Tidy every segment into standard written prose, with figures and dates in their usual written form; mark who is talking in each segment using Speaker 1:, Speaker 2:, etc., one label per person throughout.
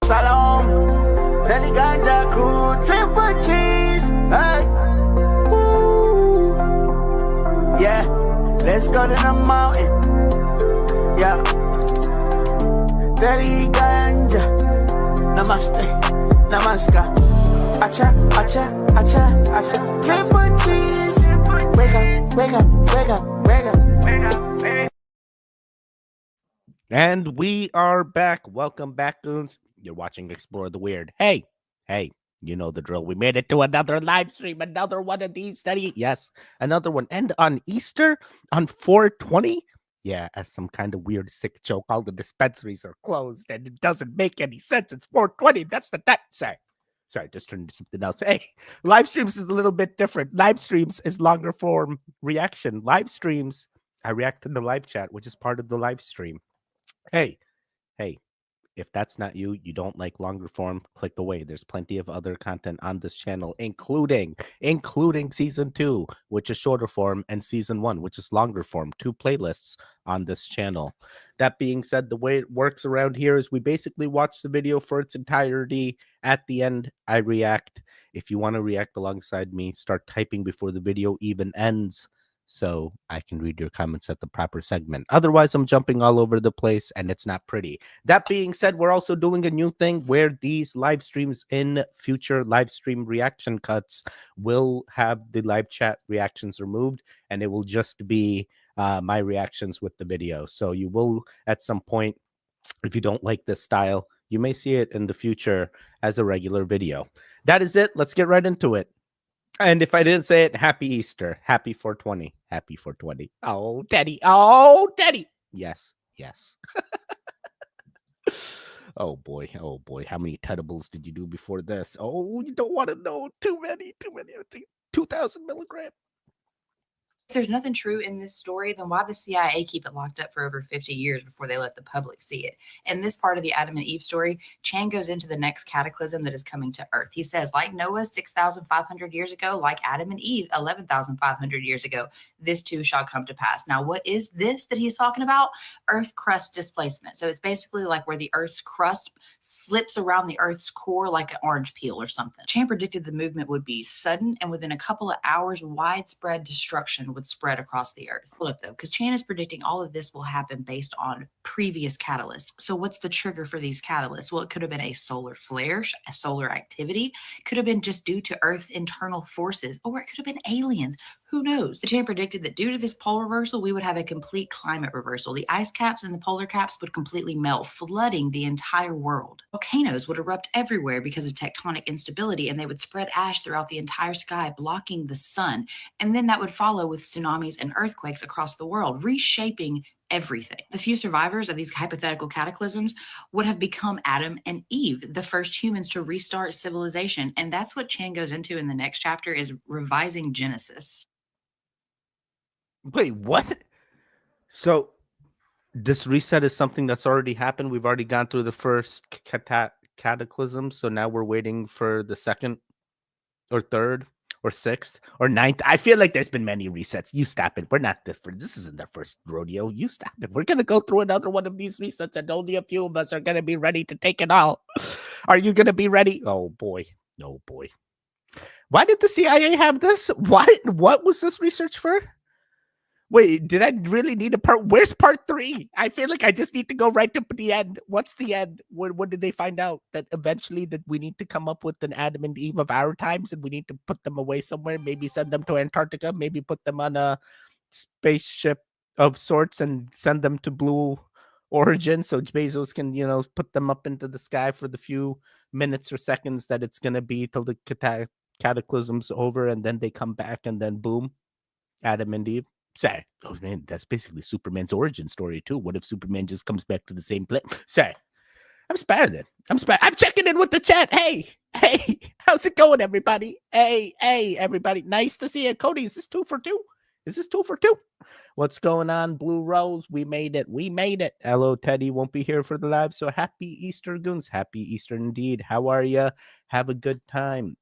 Speaker 1: Salome, Tedi ganja crew, triple cheese. Hey, woo, yeah. Let's go to the mountain. Yeah, Tedi ganja. Namaste, namaskar. Acha, acha, acha, acha. Triple cheese. Wake up, wake up, wake up, wake up.
Speaker 2: And we are back. Welcome back, goons. You're watching Explore the Weird. Hey, you know the drill. We made it to another live stream, another one of these. Tedi. Yes, another one. And on Easter, on 4/20, yeah, as some kind of weird sick joke, all the dispensaries are closed, and it doesn't make any sense. It's 4/20. That's the time. Sorry, just turned to something else. Hey, live streams is a little bit different. Live streams is longer form reaction. Live streams, I react in the live chat, which is part of the live stream. Hey, if that's not you, you don't like longer form, click away. There's plenty of other content on this channel, including season 2, which is shorter form, and season 1, which is longer form. 2 playlists on this channel. That being said, the way it works around here is we basically watch the video for its entirety. At the end, I react. If you want to react alongside me, start typing before the video even ends, so I can read your comments at the proper segment. Otherwise, I'm jumping all over the place, and it's not pretty. That being said, we're also doing a new thing where these live streams in future live stream reaction cuts will have the live chat reactions removed, and it will just be my reactions with the video. So you will, at some point, if you don't like this style, you may see it in the future as a regular video. That is it. Let's get right into it. And if I didn't say it, happy Easter. Happy 4/20. Happy 4/20. Oh, Tedi. Oh, Tedi. Yes. Oh boy. How many edibles did you do before this? Oh, you don't want to know. Too many. I think 2,000 milligrams.
Speaker 3: If there's nothing true in this story, then why the CIA keep it locked up for over 50 years before they let the public see it? In this part of the Adam and Eve story, Chan goes into the next cataclysm that is coming to Earth. He says, like Noah 6,500 years ago, like Adam and Eve 11,500 years ago, this too shall come to pass. Now, what is this that he's talking about? Earth crust displacement. So it's basically like where the Earth's crust slips around the Earth's core like an orange peel or something. Chan predicted the movement would be sudden, and within a couple of hours, widespread destruction would spread across the Earth. Hold up though, because Chan is predicting all of this will happen based on previous catalysts. So what's the trigger for these catalysts? Well, it could have been a solar flare, a solar activity, could have been just due to Earth's internal forces, or it could have been aliens. Who knows? Chan predicted that due to this pole reversal, we would have a complete climate reversal. The ice caps and the polar caps would completely melt, flooding the entire world. Volcanoes would erupt everywhere because of tectonic instability, and they would spread ash throughout the entire sky, blocking the sun. And then that would follow with tsunamis and earthquakes across the world, reshaping everything. The few survivors of these hypothetical cataclysms would have become Adam and Eve, the first humans to restart civilization. And that's what Chan goes into in the next chapter, is revising Genesis.
Speaker 2: Wait, what? So this reset is something that's already happened. We've already gone through the first cataclysm, so now we're waiting for the second or third or sixth or ninth. I feel like there's been many resets. You stop it. We're not different. This isn't the first rodeo. You stop it. We're going to go through another one of these resets, and only a few of us are going to be ready to take it all. Are you going to be ready? Oh boy. Why did the CIA have this? What was this research for? Wait, did I really need a part? Where's part 3? I feel like I just need to go right to the end. What's the end? What did they find out? That eventually that we need to come up with an Adam and Eve of our times, and we need to put them away somewhere, maybe send them to Antarctica, maybe put them on a spaceship of sorts and send them to Blue Origin so Bezos can, put them up into the sky for the few minutes or seconds that it's going to be till the cataclysm's over, and then they come back, and then boom, Adam and Eve. Say, oh man, that's basically Superman's origin story too. What if Superman just comes back to the same place? Say, I'm sparing it. I'm checking in with the chat. Hey, how's it going, everybody? Hey, everybody. Nice to see you. Cody, is this 2 for 2? What's going on, Blue Rose? We made it. Hello, Tedi won't be here for the live, so happy Easter, goons. Happy Easter indeed. How are you? Have a good time.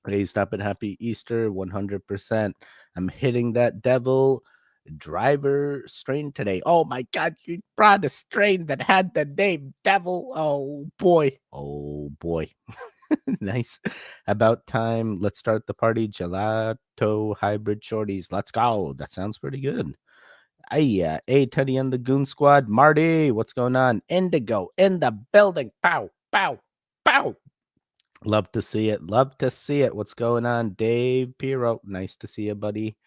Speaker 2: Hey, stop it. Happy Easter, 100%. I'm hitting that devil. driver strain today. Oh my God, you brought a strain that had the name Devil. Oh boy. Oh boy. Nice. About time. Let's start the party. Gelato hybrid shorties. Let's go. That sounds pretty good. Hey, Teddy and the Goon Squad. Marty, what's going on? Indigo in the building. Pow, pow, pow. Love to see it. Love to see it. What's going on? Dave Piro. Nice to see you, buddy.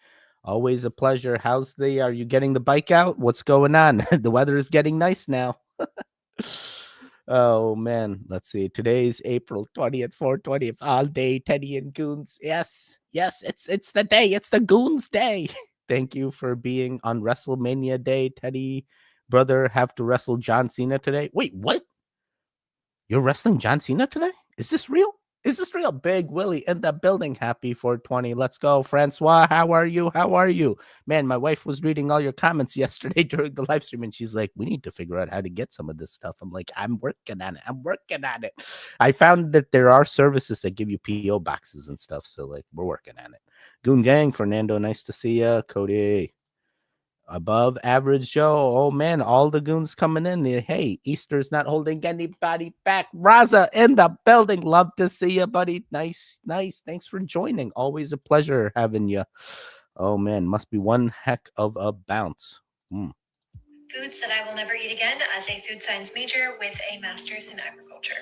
Speaker 2: Always a pleasure. Are you getting the bike out? What's going on? The weather is getting nice now. Oh man, let's see. Today's April 20th, 420th, all day Teddy and Goons. Yes, it's the day. It's the Goons Day. Thank you for being on WrestleMania Day, Teddy. Brother, have to wrestle John Cena today. Wait, what? You're wrestling John Cena today? Is this real? Is this real? Big Willie in the building. Happy 420. Let's go. Francois, how are you? How are you? Man, my wife was reading all your comments yesterday during the live stream, and she's like, we need to figure out how to get some of this stuff. I'm like, I'm working on it. I found that there are services that give you PO boxes and stuff. So, like, we're working on it. Goon Gang, Fernando, nice to see you. Cody. Above average Joe. Oh man, all the goons coming in. Hey, Easter's not holding anybody back. Raza in the building. Love to see you, buddy. Nice. Thanks for joining. Always a pleasure having you. Oh man, must be one heck of a bounce.
Speaker 4: Foods that I will never eat again as a food science major with a master's in agriculture.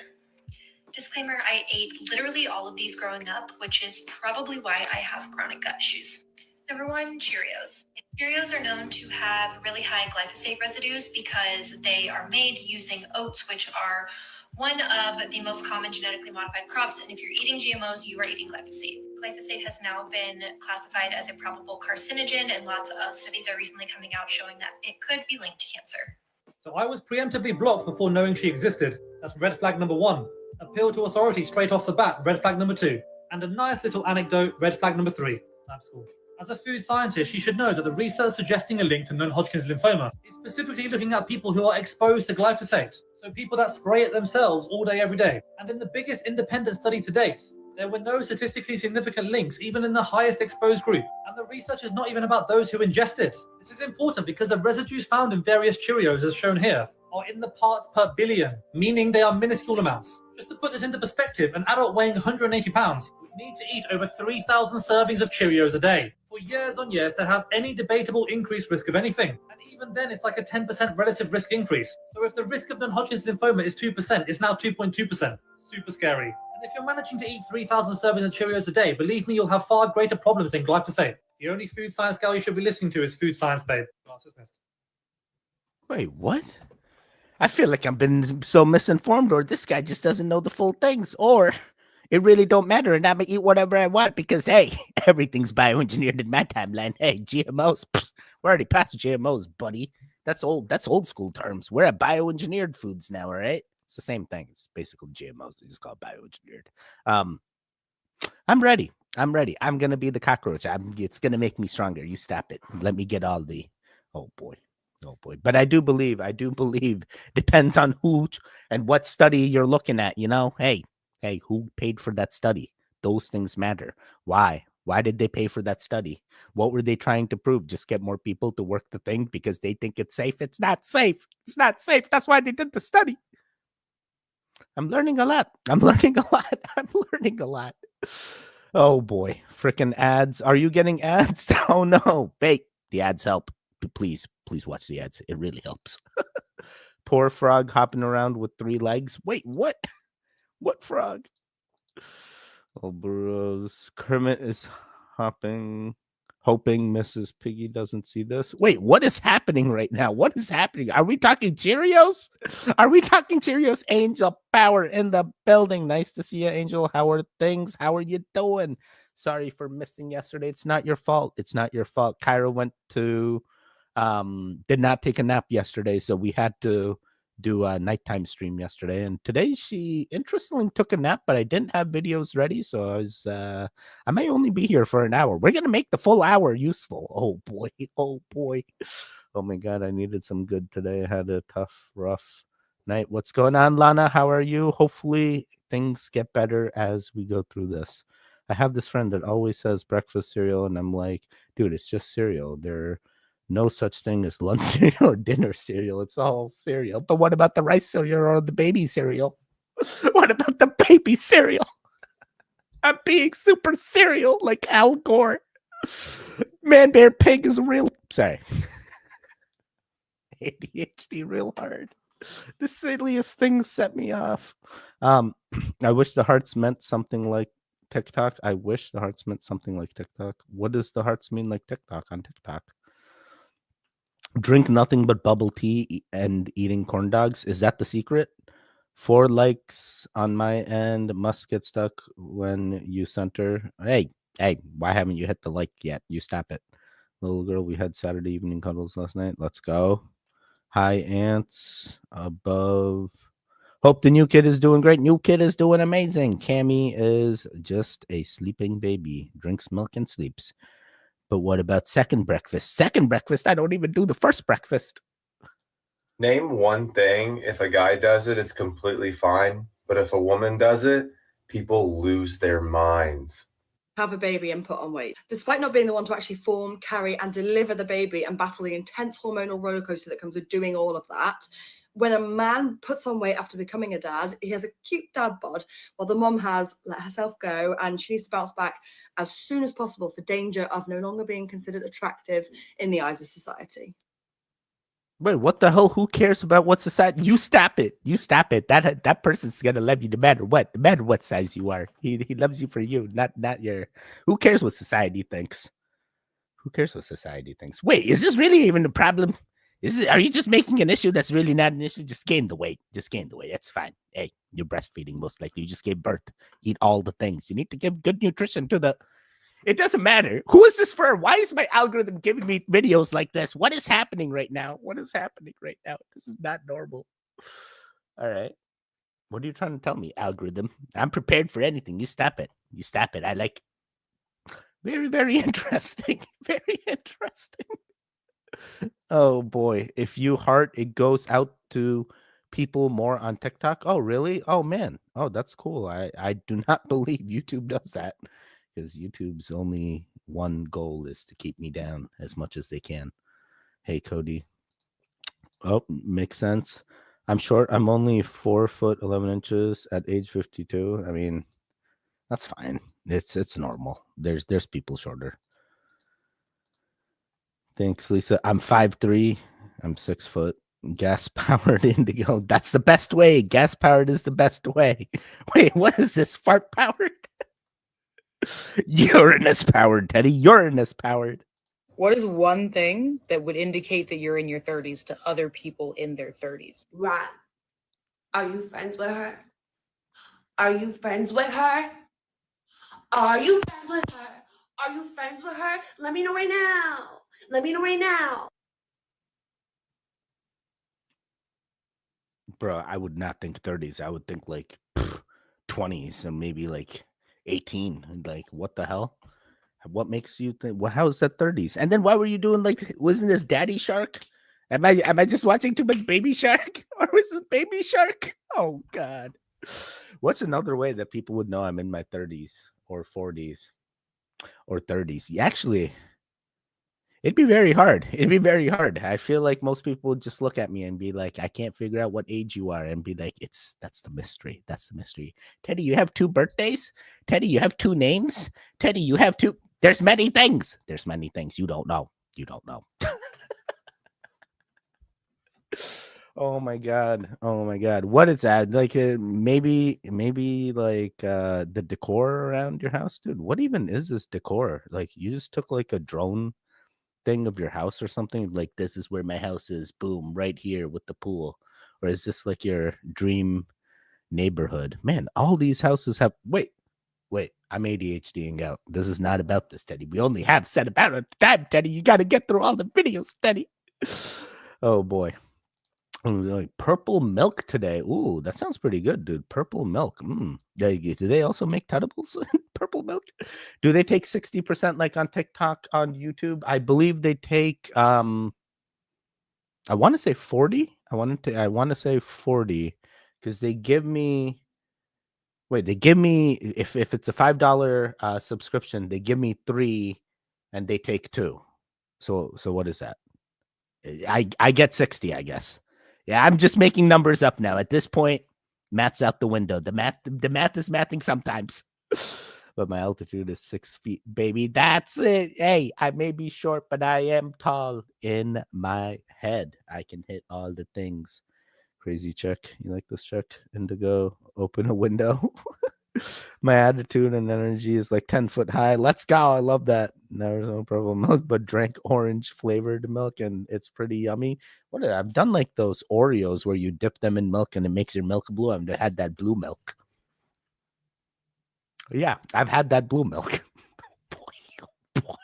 Speaker 4: Disclaimer, I ate literally all of these growing up, which is probably why I have chronic gut issues. Number 1, Cheerios. Cheerios are known to have really high glyphosate residues because they are made using oats, which are one of the most common genetically modified crops. And if you're eating GMOs, you are eating glyphosate. Glyphosate has now been classified as a probable carcinogen, and lots of studies are recently coming out showing that it could be linked to cancer.
Speaker 5: So I was preemptively blocked before knowing she existed. That's red flag number 1. Appeal to authority straight off the bat, red flag number 2. And a nice little anecdote, red flag number 3. That's cool. As a food scientist, you should know that the research suggesting a link to non-Hodgkin's lymphoma is specifically looking at people who are exposed to glyphosate. So people that spray it themselves all day, every day. And in the biggest independent study to date, there were no statistically significant links, even in the highest exposed group. And the research is not even about those who ingest it. This is important because the residues found in various Cheerios, as shown here, are in the parts per billion, meaning they are minuscule amounts. Just to put this into perspective, an adult weighing 180 pounds would need to eat over 3,000 servings of Cheerios a day for years on years to have any debatable increased risk of anything. And even then, it's like a 10% relative risk increase. So if the risk of non-Hodgkin's lymphoma is 2%, it's now 2.2%. Super scary. And if you're managing to eat 3,000 servings of Cheerios a day, believe me, you'll have far greater problems than glyphosate. The only food science gal you should be listening to is Food Science Babe.
Speaker 2: Wait, what? I feel like I've been so misinformed, or this guy just doesn't know the full things, or it really don't matter, and I'm gonna eat whatever I want because, hey, everything's bioengineered in my timeline. Hey, GMOs, we're already past GMOs, buddy. That's old school terms. We're at bioengineered foods now, all right? It's the same thing. It's basically GMOs. They just call it bioengineered. I'm ready. I'm gonna be the cockroach. It's gonna make me stronger. You stop it. Let me get all the. Oh boy. But I do believe depends on who and what study you're looking at, you know. Hey, who paid for that study? Those things matter. Why did they pay for that study? What were they trying to prove? Just get more people to work the thing because they think it's safe. It's not safe. That's why they did the study. I'm learning a lot. Oh boy, freaking ads. Are you getting ads? Oh no. Wait, the ads help. Please watch the ads. It really helps. Poor frog hopping around with 3 legs. Wait, what? What frog? Oh, bros. Kermit is hoping Mrs. Piggy doesn't see this. Wait, what is happening right now? What is happening? Are we talking Cheerios? Angel Power in the building. Nice to see you, Angel. How are things? How are you doing? Sorry for missing yesterday. It's not your fault. Kyra went to did not take a nap yesterday, so we had to do a nighttime stream yesterday, and today she interestingly took a nap, but I didn't have videos ready, so I may only be here for an hour. We're gonna make the full hour useful. Oh boy. Oh my god, I needed some good today. I had a rough night. What's going on, Lana? How are you? Hopefully things get better as we go through this. I have this friend that always says breakfast cereal, and I'm like, dude, it's just cereal. They're No such thing as lunch cereal or dinner cereal. It's all cereal. But what about the rice cereal or the baby cereal? What about the baby cereal? I'm being super cereal like Al Gore. Man Bear Pig is real. Sorry. ADHD real hard. The silliest things set me off. I wish the hearts meant something like TikTok. I wish the hearts meant something like TikTok. What does the hearts mean like TikTok on TikTok? Drink nothing but bubble tea and eating corn dogs. Is that the secret? 4 likes on my end. Must get stuck when you center. Hey, why haven't you hit the like yet? You stop it. Little girl, we had Saturday evening cuddles last night. Let's go. Hi, ants above. Hope the new kid is doing great. New kid is doing amazing. Cammy is just a sleeping baby. Drinks milk and sleeps. But what about second breakfast? Second breakfast? I don't even do the first breakfast.
Speaker 6: Name one thing. If a guy does it, it's completely fine. But if a woman does it, people lose their minds.
Speaker 7: Have a baby and put on weight. Despite not being the one to actually form, carry, and deliver the baby and battle the intense hormonal rollercoaster that comes with doing all of that, when a man puts on weight after becoming a dad, he has a cute dad bod, while the mom has let herself go and she needs to bounce back as soon as possible for danger of no longer being considered attractive in the eyes of society.
Speaker 2: Wait, what the hell? Who cares about what society? You stop it. You stop it. That person's gonna love you no matter what. No matter what size you are. He loves you for you, not your. Who cares what society thinks? Who cares what society thinks? Wait, is this really even a problem? Are you just making an issue that's really not an issue? Just gain the weight. Just gain the weight. That's fine. Hey, you're breastfeeding most likely. You just gave birth. Eat all the things. You need to give good nutrition to the. It doesn't matter. Who is this for? Why is my algorithm giving me videos like this? What is happening right now? What is happening right now? This is not normal. All right. What are you trying to tell me, algorithm? I'm prepared for anything. You stop it. You stop it. I like. Very, very interesting. Very interesting. Oh boy. If you heart, it goes out to people more on TikTok. Oh, really? Oh man. Oh, that's cool. I do not believe YouTube does that. Because YouTube's only one goal is to keep me down as much as they can. Hey, Cody. Oh, makes sense. I'm short. I'm only 4 foot 11 inches at age 52. I mean, that's fine. It's normal. There's people shorter. Thanks, Lisa. I'm 5'3". I'm 6 foot. Gas powered indigo. That's the best way. Gas powered is the best way. Wait, what is this? Fart powered? Uranus powered, Teddy. Uranus powered.
Speaker 8: What is one thing that would indicate that you're in your 30s to other people in their 30s?
Speaker 9: Right. Are you friends with her? Are you friends with her? Are you friends with her? Are you friends with her? Let me know right now. Let me know right now.
Speaker 2: Bro, I would not think 30s. I would think like 20s and maybe like 18. Like, what the hell? What makes you think? Well, how is that 30s? And then why were you doing like? Wasn't this Daddy Shark? Am I just watching too much Baby Shark, or was it Baby Shark? Oh God! What's another way that people would know I'm in my 30s or 40s or 30s? Actually, it'd be very hard. It'd be very hard. I feel like most people would just look at me and be like, I can't figure out what age you are, and be like, that's the mystery. That's the mystery. Teddy, you have 2 birthdays? Teddy, you have 2 names? Teddy, you have 2. There's many things. There's many things you don't know. You don't know. Oh my God. Oh my God. What is that? Like maybe like the decor around your house, dude. What even is this decor? Like you just took like a drone thing of your house or something, like this is where my house is, boom, right here with the pool? Or is this like your dream neighborhood? Man, all these houses have wait, I'm ADHDing out. This is not about this, Teddy. We only have set about a time, Teddy. You got to get through all the videos, Teddy. Oh boy. Like purple milk today. Ooh, that sounds pretty good, dude. Purple milk. Do they also make edibles in purple milk? Do they take 60% like on TikTok, on YouTube? I believe they take I want to say 40. I want to say 40 because they give me if it's a $5 subscription, they give me 3 and they take 2. So what is that? I get 60, I guess. Yeah, I'm just making numbers up now. At this point, math's out the window. The math is mathing sometimes. But my altitude is 6 feet, baby. That's it. Hey, I may be short, but I am tall in my head. I can hit all the things. Crazy check. You like this check? Indigo, open a window. My attitude and energy is like 10 foot high. Let's go. I love that. There's no problem. Milk, but drank orange flavored milk and it's pretty yummy. I've done like those Oreos where you dip them in milk and it makes your milk blue. I've had that blue milk. Yeah, I've had that blue milk. boy.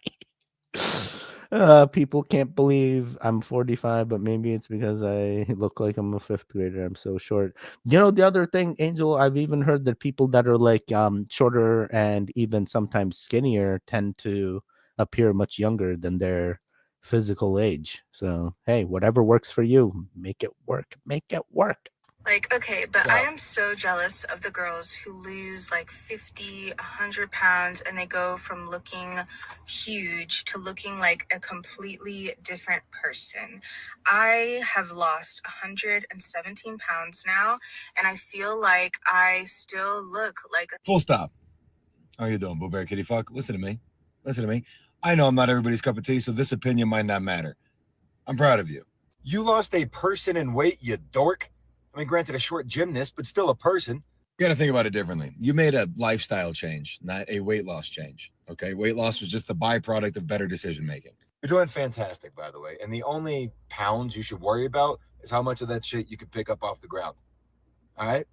Speaker 2: People can't believe I'm 45, but maybe it's because I look like I'm a 5th grader. I'm so short. You know, the other thing, Angel, I've even heard that people that are like shorter and even sometimes skinnier tend to appear much younger than their physical age. So, hey, whatever works for you, make it work. Make it work.
Speaker 10: Like, okay, but I am so jealous of the girls who lose like 50, 100 pounds and they go from looking huge to looking like a completely different person. I have lost 117 pounds now and I feel like I still look like a...
Speaker 11: Full stop. How you doing, Boo Bear Kitty Fuck? Listen to me. Listen to me. I know I'm not everybody's cup of tea, so this opinion might not matter. I'm proud of you. You lost a person in weight, you dork. I mean, granted, a short gymnast, but still a person. You got to think about it differently. You made a lifestyle change, not a weight loss change. Okay, weight loss was just the byproduct of better decision making. You're doing fantastic, by the way. And the only pounds you should worry about is how much of that shit you could pick up off the ground. All right?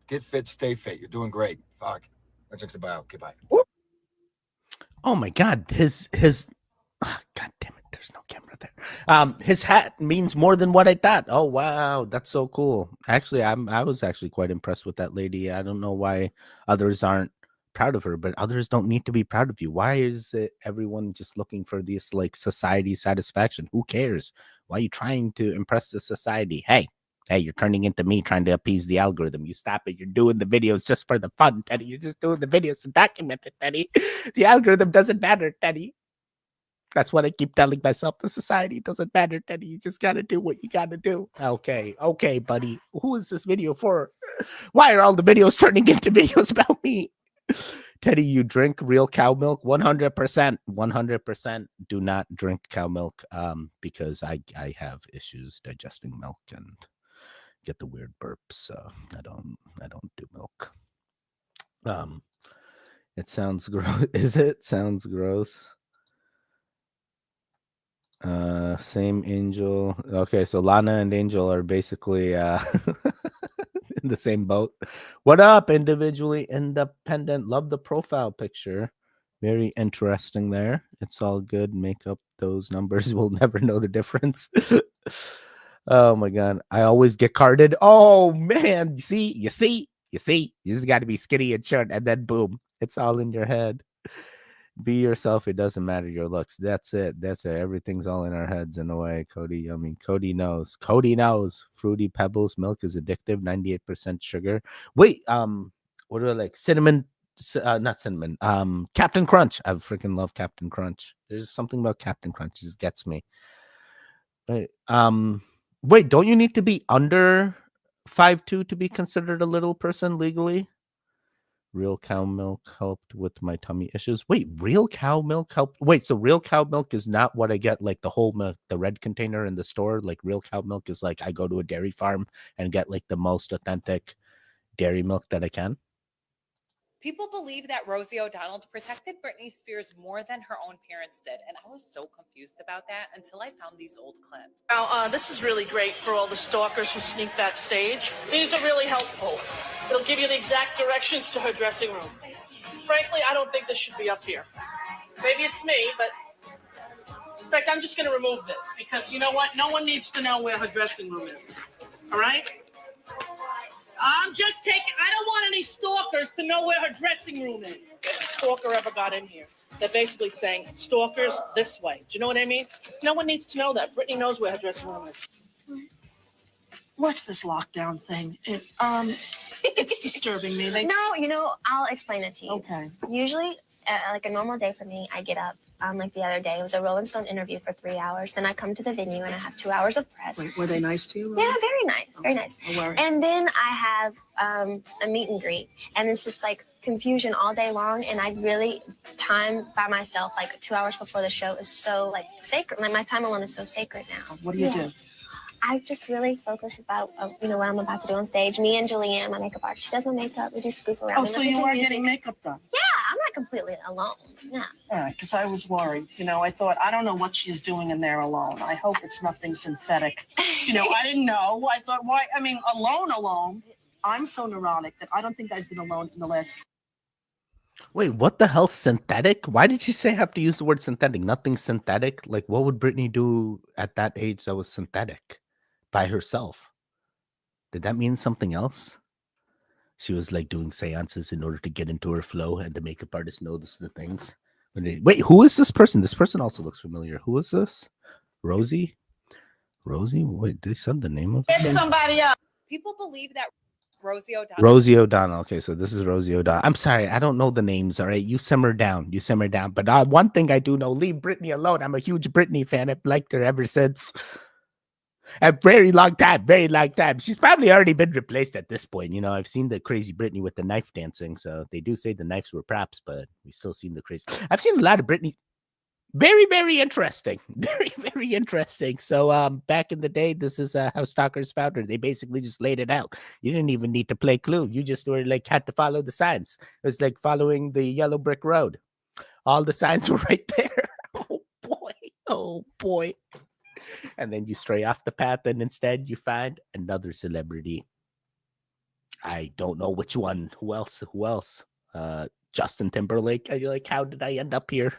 Speaker 11: Get fit, stay fit. You're doing great. Fuck. That chick's about. Goodbye.
Speaker 2: Oh my God, his God damn it, there's no camera there. His hat means more than what I thought. Oh wow, that's so cool. Actually, I was actually quite impressed with that lady. I don't know why others aren't proud of her, but others don't need to be proud of you. Why is it everyone just looking for this like society satisfaction? Who cares? Why are you trying to impress the society? Hey, you're turning into me trying to appease the algorithm. You stop it. You're doing the videos just for the fun, Teddy. You're just doing the videos to document it, Teddy. The algorithm doesn't matter, Teddy. That's what I keep telling myself. The society doesn't matter, Teddy. You just got to do what you got to do. Okay, buddy. Who is this video for? Why are all the videos turning into videos about me? Teddy, you drink real cow milk? 100%. 100% do not drink cow milk because I have issues digesting milk and get the weird burps. So I don't do milk. It sounds gross. Is it? Sounds gross. Same Angel. Okay, so Lana and Angel are basically in the same boat. What up, individually independent? Love the profile picture. Very interesting there. It's all good. Make up those numbers. We'll never know the difference. Oh my God. I always get carded. Oh man. You see. You just got to be skinny and short and then boom. It's all in your head. Be yourself. It doesn't matter your looks. That's it. Everything's all in our heads in a way. Cody knows. Fruity Pebbles milk is addictive. 98% sugar. Wait, what do I like? Cinnamon, not cinnamon. Captain Crunch. I freaking love Captain Crunch. There's something about Captain Crunch. It just gets me. Wait, don't you need to be under 5'2" to be considered a little person legally? Real cow milk helped with my tummy issues. Wait, real cow milk helped? Wait, so real cow milk is not what I get, like the whole milk, the red container in the store? Like real cow milk is like I go to a dairy farm and get like the most authentic dairy milk that I can?
Speaker 12: People believe that Rosie O'Donnell protected Britney Spears more than her own parents did. And I was so confused about that until I found these old clips.
Speaker 13: Now, this is really great for all the stalkers who sneak backstage. These are really helpful. It'll give you the exact directions to her dressing room. Frankly, I don't think this should be up here. Maybe it's me, but in fact, I'm just going to remove this because you know what? No one needs to know where her dressing room is. All right? I'm just taking, I don't want any stalkers to know where her dressing room is. If a stalker ever got in here, they're basically saying, stalkers this way. Do you know what I mean? No one needs to know that. Britney knows where her dressing room is. What's this lockdown thing? It's disturbing me.
Speaker 14: No, I'll explain it to you.
Speaker 13: Okay.
Speaker 14: Usually like a normal day for me, I get up, like the other day, it was a Rolling Stone interview for 3 hours. Then I come to the venue and I have 2 hours of press.
Speaker 15: Wait, were they nice to you?
Speaker 14: Yeah, very nice, very
Speaker 15: Okay.
Speaker 14: nice.
Speaker 15: Don't worry.
Speaker 14: And then I have a meet and greet, and it's just like confusion all day long. And I really, time by myself, like 2 hours before the show is so like sacred. Like my time alone is so sacred now.
Speaker 15: What do you do?
Speaker 14: I just really focus about, what I'm about to do on stage. Me and Julianne, my makeup artist, she does my makeup. We just scoop around.
Speaker 15: Oh,
Speaker 14: and
Speaker 15: so
Speaker 14: listen
Speaker 15: you
Speaker 14: to
Speaker 15: are
Speaker 14: music.
Speaker 15: getting makeup done?
Speaker 14: Yeah, I'm not completely alone. Yeah.
Speaker 15: All right, because I was worried. I thought, I don't know what she's doing in there alone. I hope it's nothing synthetic. I didn't know. I thought, why? I mean, alone. I'm so neurotic that I don't think I've been alone in the last.
Speaker 2: Wait, what the hell? Synthetic? Why did you say have to use the word synthetic? Nothing synthetic? Like, what would Britney do at that age that was synthetic by herself? Did that mean something else? She was like doing seances in order to get into her flow, and the makeup artist noticed the things. Wait, who is this person? This person also looks familiar. Who is this? Rosie? Wait, they said the name of it?
Speaker 12: Somebody else. People believe that Rosie O'Donnell.
Speaker 2: Rosie O'Donnell. Okay, so this is Rosie O'Donnell. I'm sorry, I don't know the names. All right, you simmer down. But one thing I do know: leave Britney alone. I'm a huge Britney fan. I've liked her ever since. A very long time. She's probably already been replaced at this point. I've seen the crazy Britney with the knife dancing. So they do say the knives were props, but we still seen the crazy. I've seen a lot of Britney. Very, very interesting. Very, very interesting. So back in the day, this is how stalkers found her. They basically just laid it out. You didn't even need to play Clue. You just were like had to follow the signs. It was like following the yellow brick road. All the signs were right there. Oh boy. And then you stray off the path, and instead you find another celebrity. I don't know which one. Who else? Justin Timberlake. You're like, how did I end up here?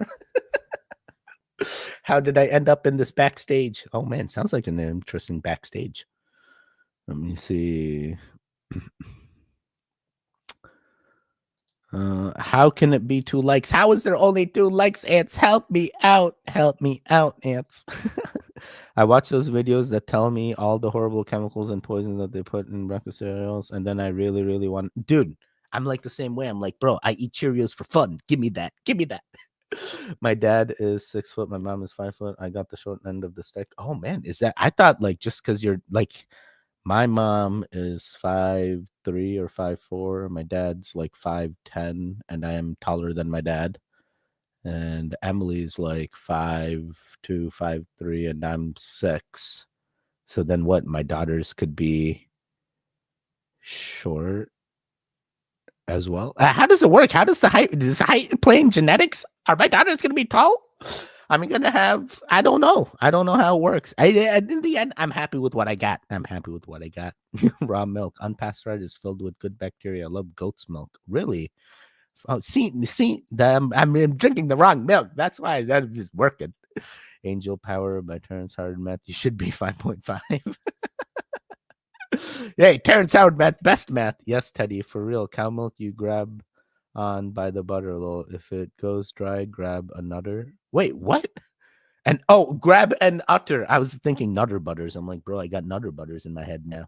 Speaker 2: How did I end up in this backstage? Oh man, sounds like an interesting backstage. Let me see. How can it be 2 likes? How is there only 2 likes, ants? Help me out, ants. I watch those videos that tell me all the horrible chemicals and poisons that they put in breakfast cereals, and then I really, really want. Dude, I'm like the same way. I'm like, bro, I eat Cheerios for fun. Give me that. My dad is 6 foot. My mom is 5 foot. I got the short end of the stick. Oh man, is that? I thought like just because you're like, my mom is 5'3" or 5'4". My dad's like 5'10", and I am taller than my dad. And Emily's like 5'2", 5'3", and I'm 6. So then what? My daughters could be short as well. How does it work? How does the height? Is height playing genetics? Are my daughters going to be tall? I'm going to have. I don't know how it works. In the end, I'm happy with what I got. Raw milk, unpasteurized, is filled with good bacteria. I love goat's milk. Really? Oh, see, I'm drinking the wrong milk. That's why that is working. Angel Power by Terrence Howard Math. You should be 5.5. Hey, Terrence Howard Math, best math. Yes, Teddy, for real. Cow milk, you grab on by the butter, lol. If it goes dry, grab another. Wait, what? And grab and utter. I was thinking Nutter Butters. I'm like, bro, I got Nutter Butters in my head now.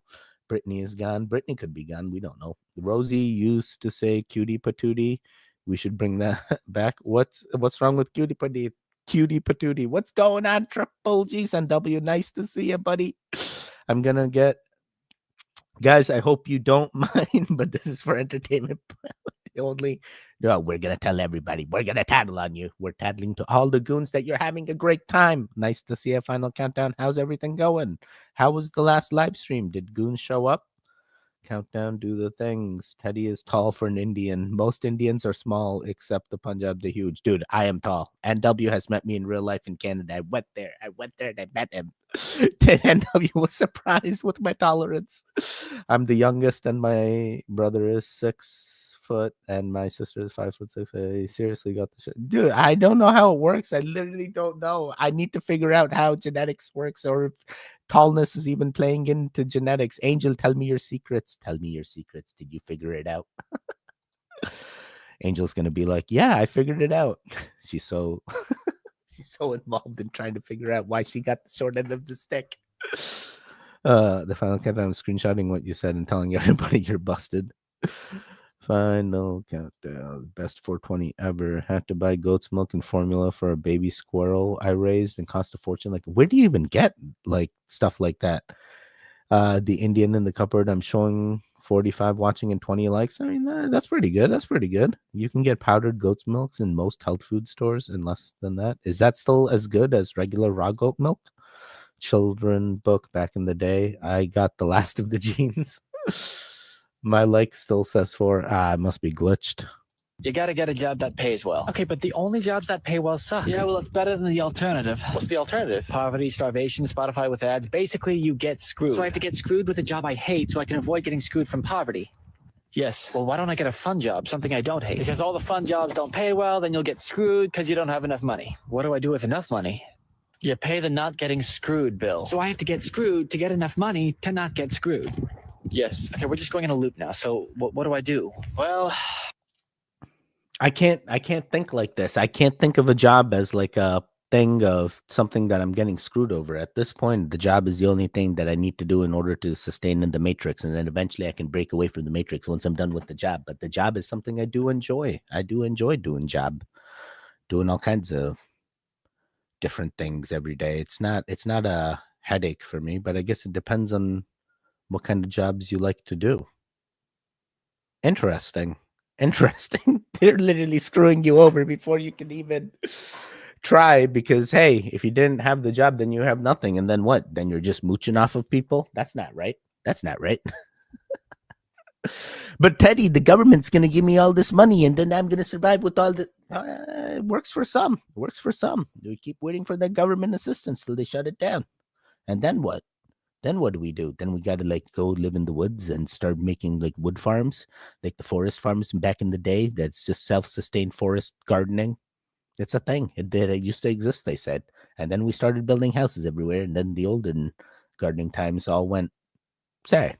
Speaker 2: Britney is gone. Britney could be gone. We don't know. Rosie used to say cutie patootie. We should bring that back. What's wrong with cutie patootie? Cutie patootie. What's going on? Triple G's and W. Nice to see you, buddy. I'm gonna get. Guys, I hope you don't mind, but this is for entertainment only. No, we're going to tell everybody. We're going to tattle on you. We're tattling to all the goons that you're having a great time. Nice to see a final countdown. How's everything going? How was the last live stream? Did goons show up? Countdown, do the things. Teddy is tall for an Indian. Most Indians are small, except the Punjab, the huge. Dude, I am tall. NW has met me in real life in Canada. I went there and I met him. NW was surprised with my tolerance. I'm the youngest, and my brother is 6 foot, and my sister is 5'6". I seriously got the shit. Dude, I don't know how it works. I literally don't know. I need to figure out how genetics works, or if tallness is even playing into genetics. Angel, tell me your secrets. Did you figure it out? Angel's gonna be like, yeah, I figured it out. She's so involved in trying to figure out why she got the short end of the stick. The final countdown, screenshotting what you said and telling everybody you're busted. Final countdown. Best 420 ever. Had to buy goat's milk and formula for a baby squirrel I raised and cost a fortune. Like, where do you even get like stuff like that? The Indian in the cupboard. I'm showing 45 watching and 20 likes. I mean, that's pretty good. That's pretty good. You can get powdered goat's milks in most health food stores and less than that. Is that still as good as regular raw goat milk? Children book back in the day. I got the last of the genes. My like still says 4. It must be glitched.
Speaker 16: You gotta get a job that pays well. Okay, but the only jobs that pay well suck. Yeah, well, it's better than the alternative. What's the alternative? Poverty, starvation, Spotify with ads. Basically, you get screwed. So I have to get screwed with a job I hate so I can avoid getting screwed from poverty. Yes. Well, why don't I get a fun job, something I don't hate? Because all the fun jobs don't pay well, then you'll get screwed because you don't have enough money. What do I do with enough money? You pay the not getting screwed bill. So I have to get screwed to get enough money to not get screwed. Yes. Okay, we're just going in a loop now. So what do I do? Well,
Speaker 2: I can't think like this. I can't think of a job as like a thing of something that I'm getting screwed over. At this point, the job is the only thing that I need to do in order to sustain in the matrix. And then eventually I can break away from the matrix once I'm done with the job. But the job is something I do enjoy. I do enjoy doing all kinds of different things every day. It's not a headache for me, but I guess it depends on what kind of jobs you like to do. Interesting. They're literally screwing you over before you can even try, because hey, if you didn't have the job, then you have nothing. And then what? Then you're just mooching off of people? That's not right. But Teddy, the government's going to give me all this money and then I'm going to survive with all the... it works for some. We keep waiting for that government assistance till they shut it down. And then what? Then what do we do? Then we got to like go live in the woods and start making like wood farms, like the forest farms back in the day. That's just self-sustained forest gardening. It's a thing. It used to exist, they said. And then we started building houses everywhere. And then the olden gardening times all went, sorry.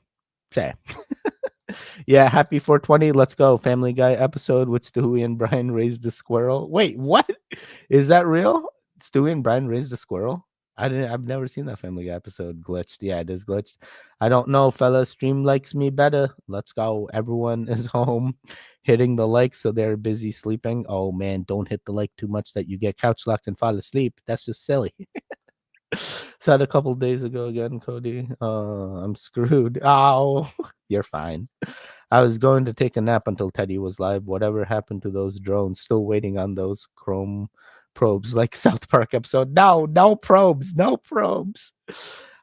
Speaker 2: Yeah, happy 420. Let's go. Family Guy episode with Stewie and Brian raised a squirrel. Wait, what? Is that real? Stewie and Brian raised a squirrel? I've never seen that Family Guy episode. Glitched. Yeah, it is glitched. I don't know, fella. Stream likes me better. Let's go. Everyone is home hitting the like, so they're busy sleeping. Oh man, don't hit the like too much that you get couch locked and fall asleep. That's just silly. Said a couple days ago again, Cody. I'm screwed. Oh, you're fine. I was going to take a nap until Teddy was live. Whatever happened to those drones? Still waiting on those Chrome probes like South Park episode. No probes.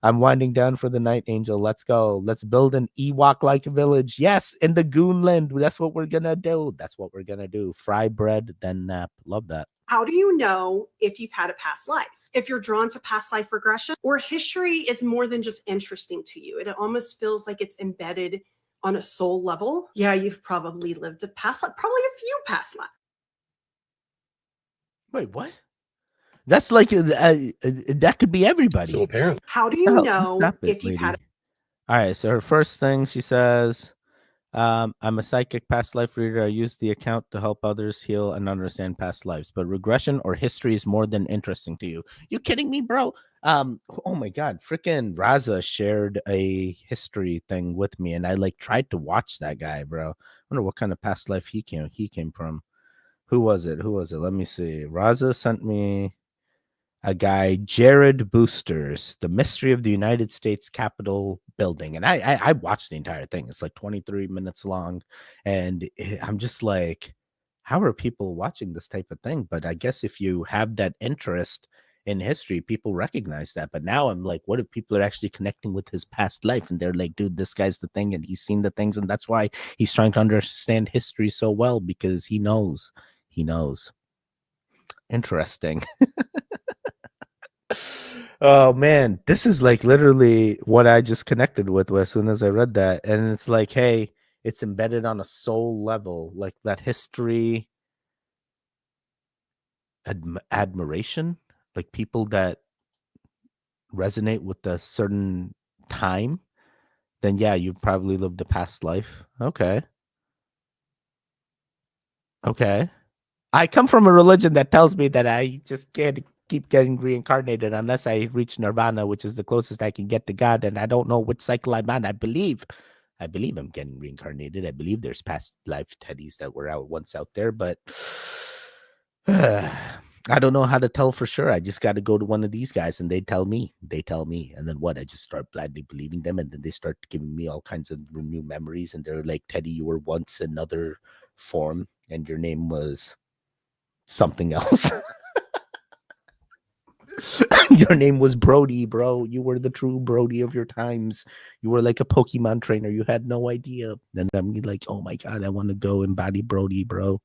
Speaker 2: I'm winding down for the night, Angel. Let's go. Let's build an Ewok-like village. Yes, in the Goonland. That's what we're gonna do. Fry bread, then nap. Love that.
Speaker 17: How do you know if you've had a past life? If you're drawn to past life regression, or history is more than just interesting to you. It almost feels like it's embedded on a soul level. Yeah, you've probably lived a past life, probably a few past lives.
Speaker 2: Wait, what? That's like that could be everybody.
Speaker 17: So apparently, how do you know if you've had?
Speaker 2: All right. So her first thing she says, "I'm a psychic past life reader. I use the account to help others heal and understand past lives. But regression or history is more than interesting to you. You kidding me, bro? Oh my God, freaking Raza shared a history thing with me, and I like tried to watch that guy, bro. I wonder what kind of past life he came from. Who was it? Let me see. Raza sent me a guy, Jared Boosters, The Mystery of the United States Capitol Building. And I watched the entire thing. It's like 23 minutes long. And I'm just like, how are people watching this type of thing? But I guess if you have that interest in history, people recognize that. But now I'm like, what if people are actually connecting with his past life? And they're like, dude, this guy's the thing. And he's seen the things. And that's why he's trying to understand history so well, because he knows. Interesting. Oh man, this is like literally what I just connected with as soon as I read that. And it's like, hey, it's embedded on a soul level, like that history admiration, like people that resonate with a certain time, then yeah, you probably lived a past life. Okay. I come from a religion that tells me that I just can't keep getting reincarnated unless I reach nirvana, which is the closest I can get to God. And I don't know which cycle I'm on. I believe I believe I'm getting reincarnated. I believe there's past life Teddies that were once out there, but I don't know how to tell for sure. I just got to go to one of these guys and they tell me. And then what? I just start blindly believing them. And then they start giving me all kinds of new memories. And they're like, Teddy, you were once another form and your name was something else. Your name was Brody, bro. You were the true Brody of your times. You were like a Pokemon trainer. You had no idea. Then I'm like, oh my God, I want to go embody Brody, bro.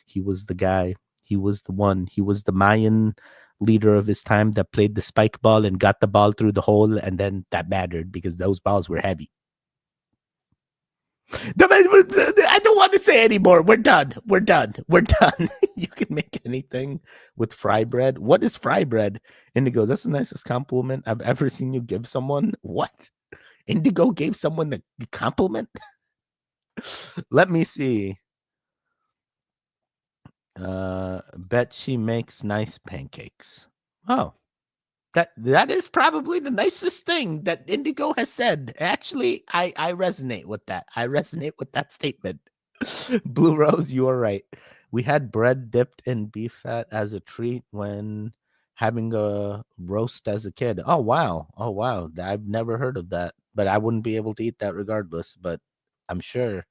Speaker 2: He was the guy. He was the one. He was the Mayan leader of his time that played the spike ball and got the ball through the hole. And then that mattered because those balls were heavy. I don't want to say anymore. We're done. You can make anything with fry bread. What is fry bread? Indigo, that's the nicest compliment I've ever seen you give someone. What? Indigo gave someone the compliment? Let me see. Bet she makes nice pancakes. Oh. That is probably the nicest thing that Indigo has said. Actually, I resonate with that. I resonate with that statement. Blue Rose, you are right. We had bread dipped in beef fat as a treat when having a roast as a kid. Oh, wow. I've never heard of that, but I wouldn't be able to eat that regardless, but I'm sure.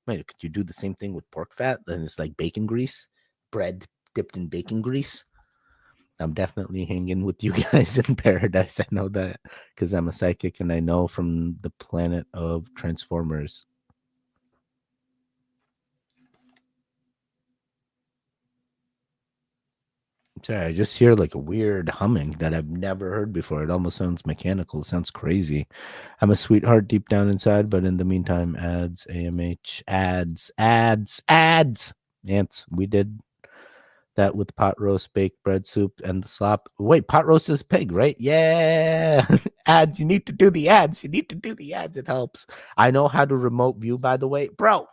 Speaker 2: Wait, could you do the same thing with pork fat? Then it's like bacon grease, bread dipped in bacon grease. I'm definitely hanging with you guys in paradise. I know that because I'm a psychic and I know from the planet of Transformers. Sorry, I just hear like a weird humming that I've never heard before. It almost sounds mechanical. It sounds crazy. I'm a sweetheart deep down inside, but in the meantime, ads, AMH, ads. Ants, we did that with pot roast, baked bread soup, and the slop. Wait, pot roast is pig, right? Yeah. Ads. You need to do the ads. It helps. I know how to remote view, by the way. Bro.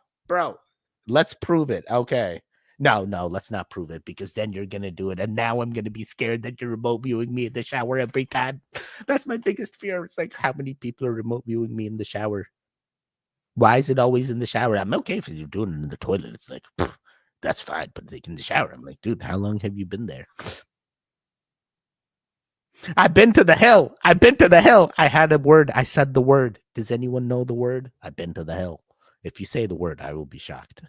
Speaker 2: Let's prove it. Okay. No, let's not prove it because then you're going to do it. And now I'm going to be scared that you're remote viewing me in the shower every time. That's my biggest fear. It's like, how many people are remote viewing me in the shower? Why is it always in the shower? I'm okay if you're doing it in the toilet. It's like, that's fine, but like in the shower, I'm like, dude, how long have you been there? I've been to the hill. I had a word. I said the word. Does anyone know the word? I've been to the hill. If you say the word, I will be shocked.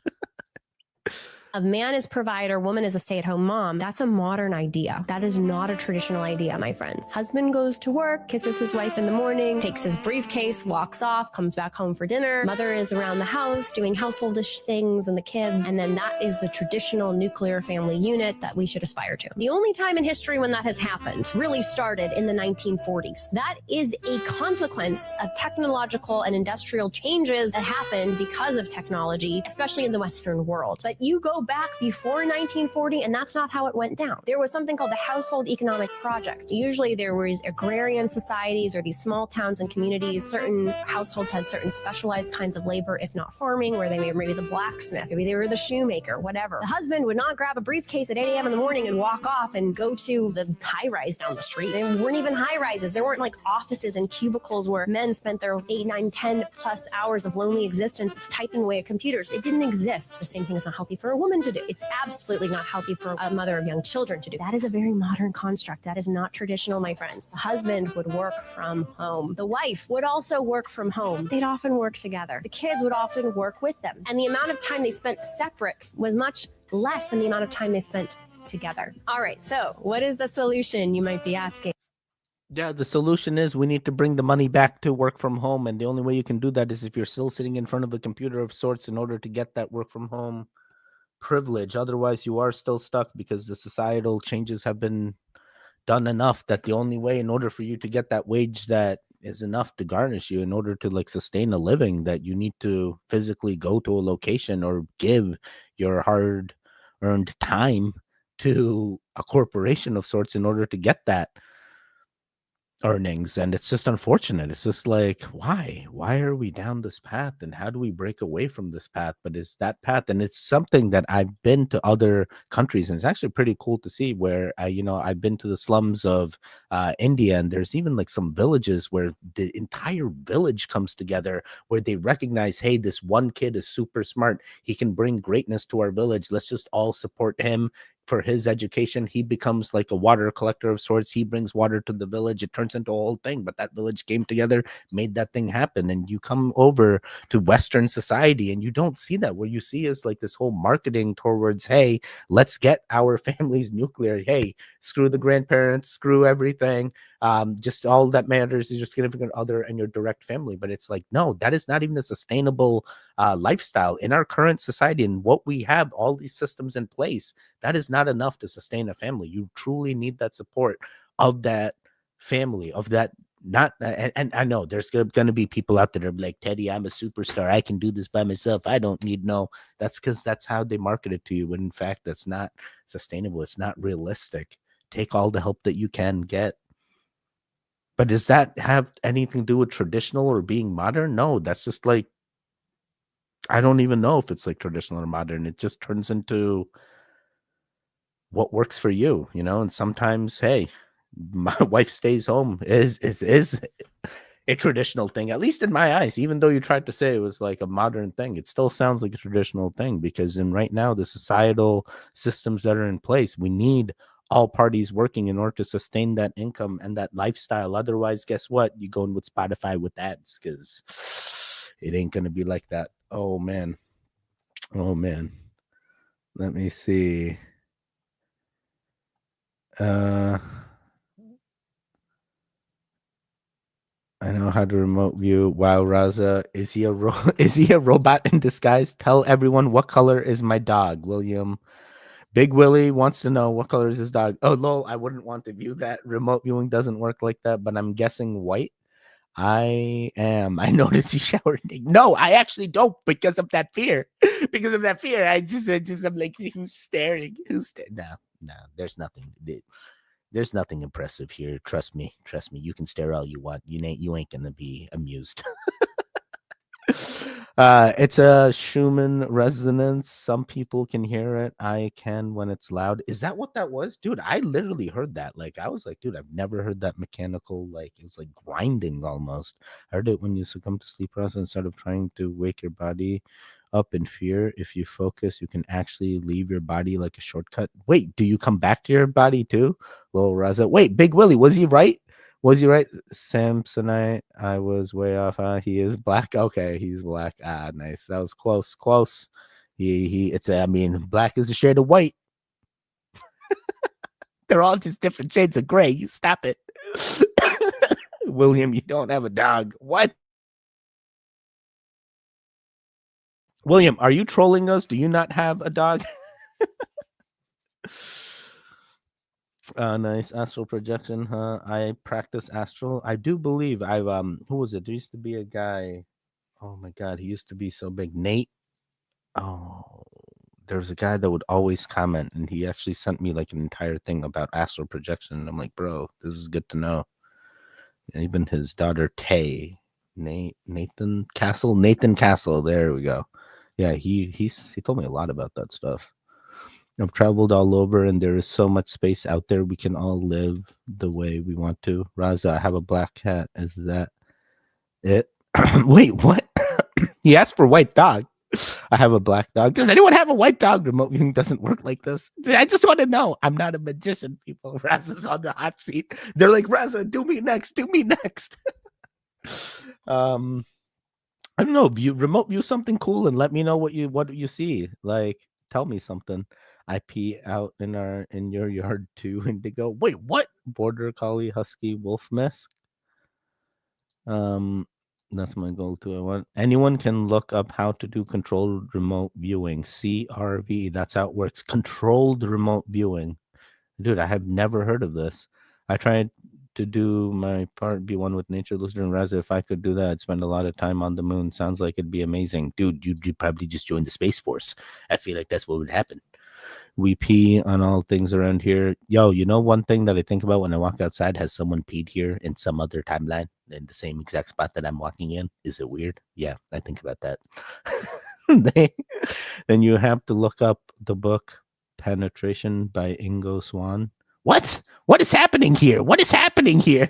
Speaker 18: A man is provider, woman is a stay-at-home mom. That's a modern idea. That is not a traditional idea, my friends. Husband goes to work, kisses his wife in the morning, takes his briefcase, walks off, comes back home for dinner. Mother is around the house doing householdish things and the kids. And then that is the traditional nuclear family unit that we should aspire to. The only time in history when that has happened really started in the 1940s. That is a consequence of technological and industrial changes that happened because of technology, especially in the Western world. But you go back before 1940 and that's not how it went down. There was something called the Household Economic Project. Usually there was agrarian societies or these small towns and communities. Certain households had certain specialized kinds of labor, if not farming, where they were maybe the blacksmith, maybe they were the shoemaker, whatever. The husband would not grab a briefcase at 8 a.m. in the morning and walk off and go to the high rise down the street. They weren't even high rises. There weren't like offices and cubicles where men spent their 8, 9, 10 plus hours of lonely existence typing away at computers. It didn't exist. The same thing is not healthy for a woman to do. It's absolutely not healthy for a mother of young children to do. That is a very modern construct. That is not traditional, my friends. The husband would work from home. The wife would also work from home. They'd often work together. The kids would often work with them. And the amount of time they spent separate was much less than the amount of time they spent together. All right, so what is the solution, you might be asking?
Speaker 2: Yeah, the solution is we need to bring the money back to work from home. And the only way you can do that is if you're still sitting in front of a computer of sorts in order to get that work from home privilege. Otherwise, you are still stuck because the societal changes have been done enough that the only way in order for you to get that wage that is enough to garnish you in order to like sustain a living, that you need to physically go to a location or give your hard-earned time to a corporation of sorts in order to get that. earnings, and it's just unfortunate. It's just like, why are we down this path, and how do we break away from this path? But it's that path, and it's something that I've been to other countries, and it's actually pretty cool to see where I've been to the slums of India, and there's even like some villages where the entire village comes together, where they recognize, hey, this one kid is super smart, he can bring greatness to our village, let's just all support him for his education. He becomes like a water collector of sorts. He brings water to the village. It turns into a whole thing, but that village came together, made that thing happen. And you come over to Western society and you don't see that. What you see is like this whole marketing towards, hey, let's get our families nuclear. Hey, screw the grandparents, screw everything. Just all that matters is your significant other and your direct family. But it's like, no, that is not even a sustainable lifestyle in our current society. And what we have, all these systems in place, that is not enough to sustain a family. You truly need that support of that family, of that. Not and I know there's going to be people out there that are like, Teddy, I'm a superstar, I can do this by myself, I don't need no. That's because that's how they market it to you, when in fact that's not sustainable. It's not realistic. Take all the help that you can get. But does that have anything to do with traditional or being modern? No, that's just like, I don't even know if it's like traditional or modern. It just turns into what works for you, and sometimes, hey, my wife stays home is a traditional thing, at least in my eyes. Even though you tried to say it was like a modern thing, it still sounds like a traditional thing, because in right now the societal systems that are in place, we need all parties working in order to sustain that income and that lifestyle. Otherwise, guess what? You go in with Spotify with ads, because it ain't gonna be like that. Oh man, let me see. I know how to remote view. Wow, Raza, is he a robot in disguise? Tell everyone, what color is my dog, William? Big Willie wants to know what color is his dog. Oh, lol, I wouldn't want to view that. Remote viewing doesn't work like that, but I'm guessing white. I noticed you showered. No, I actually don't, because of that fear. Because of that fear, I'm like, who's staring? No, there's nothing. There's nothing impressive here. Trust me. You can stare all you want. You ain't gonna be amused. It's a Schumann resonance. Some people can hear it. I can when it's loud. Is that what that was? Dude, I literally heard that. Like, I was like, dude, I've never heard that mechanical, like, it was like grinding almost. I heard it when you succumb to sleep paralysis. Instead of trying to wake your body up in fear, if you focus, you can actually leave your body like a shortcut. Wait, do you come back to your body too? Little Raza. Wait, Big Willie, was he right? Was he right? Samsonite, I was way off. He is black. Okay, he's black. Nice. That was close. Black is a shade of white. They're all just different shades of gray. You stop it. William, you don't have a dog. What? William, are you trolling us? Do you not have a dog? Nice. Astral projection, huh? I practice astral. I do believe I've who was it? There used to be a guy. Oh my god, he used to be so big. Nate. Oh, there was a guy that would always comment, and he actually sent me like an entire thing about astral projection. And I'm like, bro, this is good to know. Even his daughter Tay, Nathan Castle. There we go. Yeah, he told me a lot about that stuff. I've traveled all over, and there is so much space out there. We can all live the way we want to. Raza, I have a black cat. Is that it? Wait, what? He asked for white dog. I have a black dog. Does anyone have a white dog? Remote viewing doesn't work like this. I just want to know. I'm not a magician, people. Raza's on the hot seat. They're like, Raza, do me next. I don't know. Remote view something cool and let me know what you see. Like, tell me something. I pee out in your yard too, Indigo. Wait, what? Border collie, husky, wolf mess. That's my goal too. I want anyone can look up how to do controlled remote viewing. CRV. That's how it works. Controlled remote viewing. Dude, I have never heard of this. I tried to do my part, be one with nature, Lucifer and Raza. If I could do that, I'd spend a lot of time on the moon. Sounds like it'd be amazing. Dude, you'd probably just join the Space Force. I feel like that's what would happen. We pee on all things around here. Yo, you know one thing that I think about when I walk outside? Has someone peed here in some other timeline in the same exact spot that I'm walking in? Is it weird? Yeah, I think about that. Then you have to look up the book Penetration by Ingo Swann. What? What is happening here? What is happening here?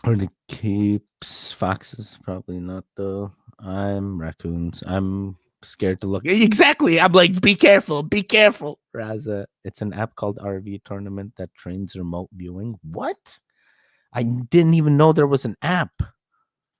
Speaker 2: Or the keeps foxes, probably not though. I'm raccoons. I'm scared to look. Exactly. I'm like, be careful, be careful. Raza, it's an app called RV Tournament that trains remote viewing. What? I didn't even know there was an app.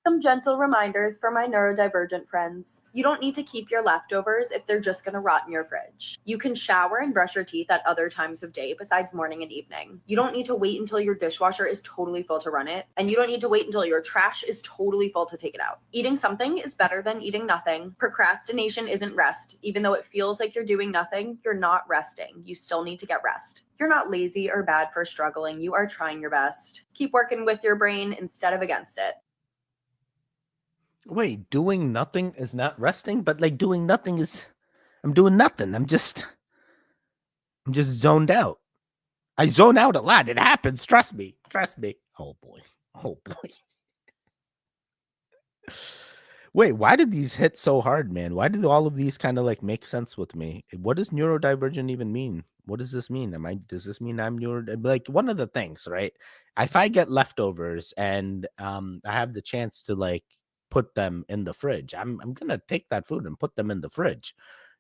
Speaker 19: Some gentle reminders for my neurodivergent friends. You don't need to keep your leftovers if they're just gonna rot in your fridge. You can shower and brush your teeth at other times of day besides morning and evening. You don't need to wait until your dishwasher is totally full to run it, and you don't need to wait until your trash is totally full to take it out. Eating something is better than eating nothing. Procrastination isn't rest. Even though it feels like you're doing nothing, you're not resting. You still need to get rest. You're not lazy or bad for struggling. You are trying your best. Keep working with your brain instead of against it.
Speaker 2: Wait, doing nothing is not resting, but like doing nothing is, I'm doing nothing. I'm just zoned out. I zone out a lot. It happens. Trust me. Trust me. Oh boy. Oh boy. Wait, why did these hit so hard, man? Why did all of these kind of like make sense with me? What does neurodivergent even mean? What does this mean? Does this mean I'm like one of the things, right? If I get leftovers and I have the chance to like put them in the fridge, I'm gonna take that food and put them in the fridge,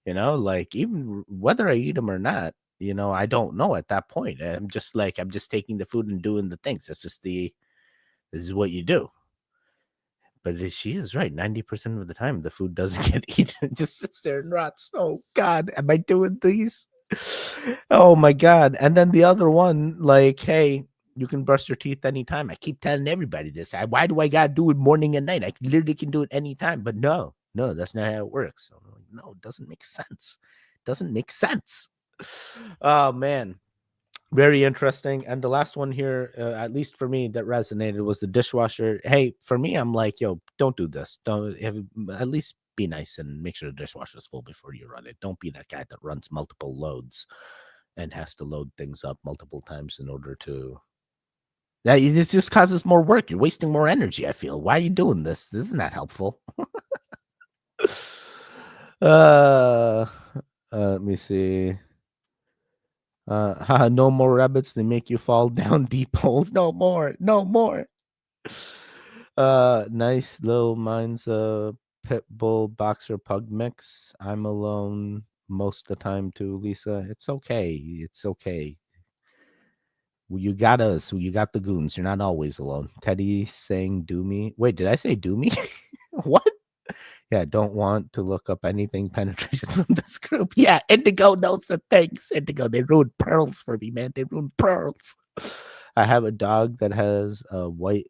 Speaker 2: like even whether I eat them or not, I don't know at that point. I'm just taking the food and doing the things. This is what you do. But she is right. 90% of the time the food doesn't get eaten. It just sits there and rots. Oh God, am I doing these? Oh my God. And then the other one, like, hey, you can brush your teeth anytime. I keep telling everybody this. Why do I gotta do it morning and night? I literally can do it anytime. But no, that's not how it works. So I'm like, no, it doesn't make sense. It doesn't make sense. Oh man, very interesting. And the last one here, at least for me, that resonated was the dishwasher. Hey, for me, I'm like, yo, don't do this. Don't at least be nice and make sure the dishwasher is full before you run it. Don't be that guy that runs multiple loads and has to load things up multiple times in order to. Yeah, this just causes more work. You're wasting more energy, I feel. Why are you doing this? This is not helpful. Let me see. No more rabbits. They make you fall down deep holes. No more. Nice little mine's a pit bull boxer pug mix. I'm alone most of the time too, Lisa. It's okay. You got us. You got the goons. You're not always alone. Teddy saying do me. Wait, did I say do me? What? Yeah, don't want to look up anything penetration from this group. Yeah, Indigo knows the things. Indigo, they ruined pearls for me, man. They ruined pearls. I have a dog that has a white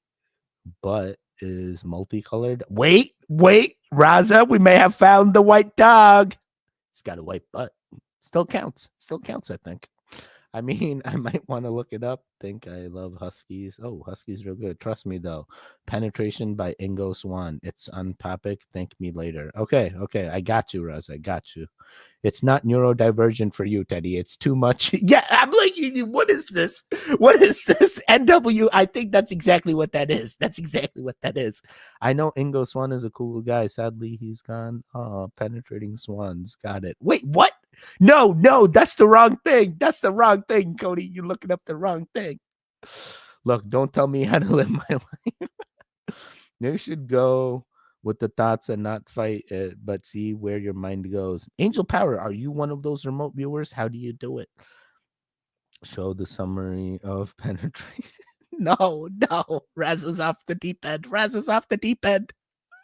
Speaker 2: butt, is multicolored. Wait, Raza, we may have found the white dog. It's got a white butt. Still counts, I think. I mean, I might want to look it up. Think I love Huskies. Oh, Huskies real good. Trust me, though. Penetration by Ingo Swann. It's on topic. Thank me later. Okay. I got you, Raz. I got you. It's not neurodivergent for you, Teddy. It's too much. Yeah, I'm like, what is this? NW, I think that's exactly what that is. I know Ingo Swann is a cool guy. Sadly, he's gone. Oh, penetrating swans. Got it. Wait, what? No, that's the wrong thing. Cody. You're looking up the wrong thing. Look, don't tell me how to live my life. You should go with the thoughts and not fight it, but see where your mind goes. Angel Power, are you one of those remote viewers? How do you do it? Show the summary of penetration. No. Raz is off the deep end.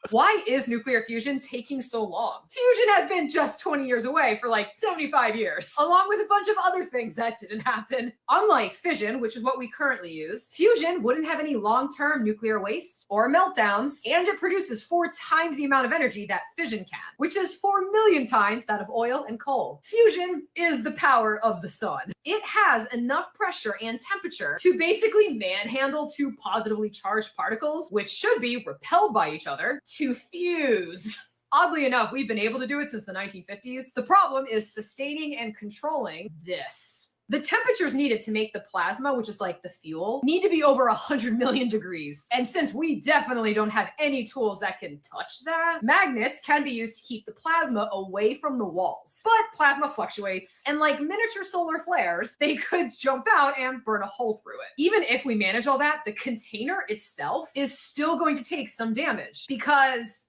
Speaker 20: Why is nuclear fusion taking so long? Fusion has been just 20 years away for like 75 years, along with a bunch of other things that didn't happen. Unlike fission, which is what we currently use, fusion wouldn't have any long-term nuclear waste or meltdowns, and it produces 4 times the amount of energy that fission can, which is 4 million times that of oil and coal. Fusion is the power of the sun. It has enough pressure and temperature to basically manhandle 2 positively charged particles, which should be repelled by each other, to fuse. Oddly enough, we've been able to do it since the 1950s. The problem is sustaining and controlling this. The temperatures needed to make the plasma, which is like the fuel, need to be over 100 million degrees. And since we definitely don't have any tools that can touch that, magnets can be used to keep the plasma away from the walls. But plasma fluctuates, and like miniature solar flares, they could jump out and burn a hole through it. Even if we manage all that, the container itself is still going to take some damage because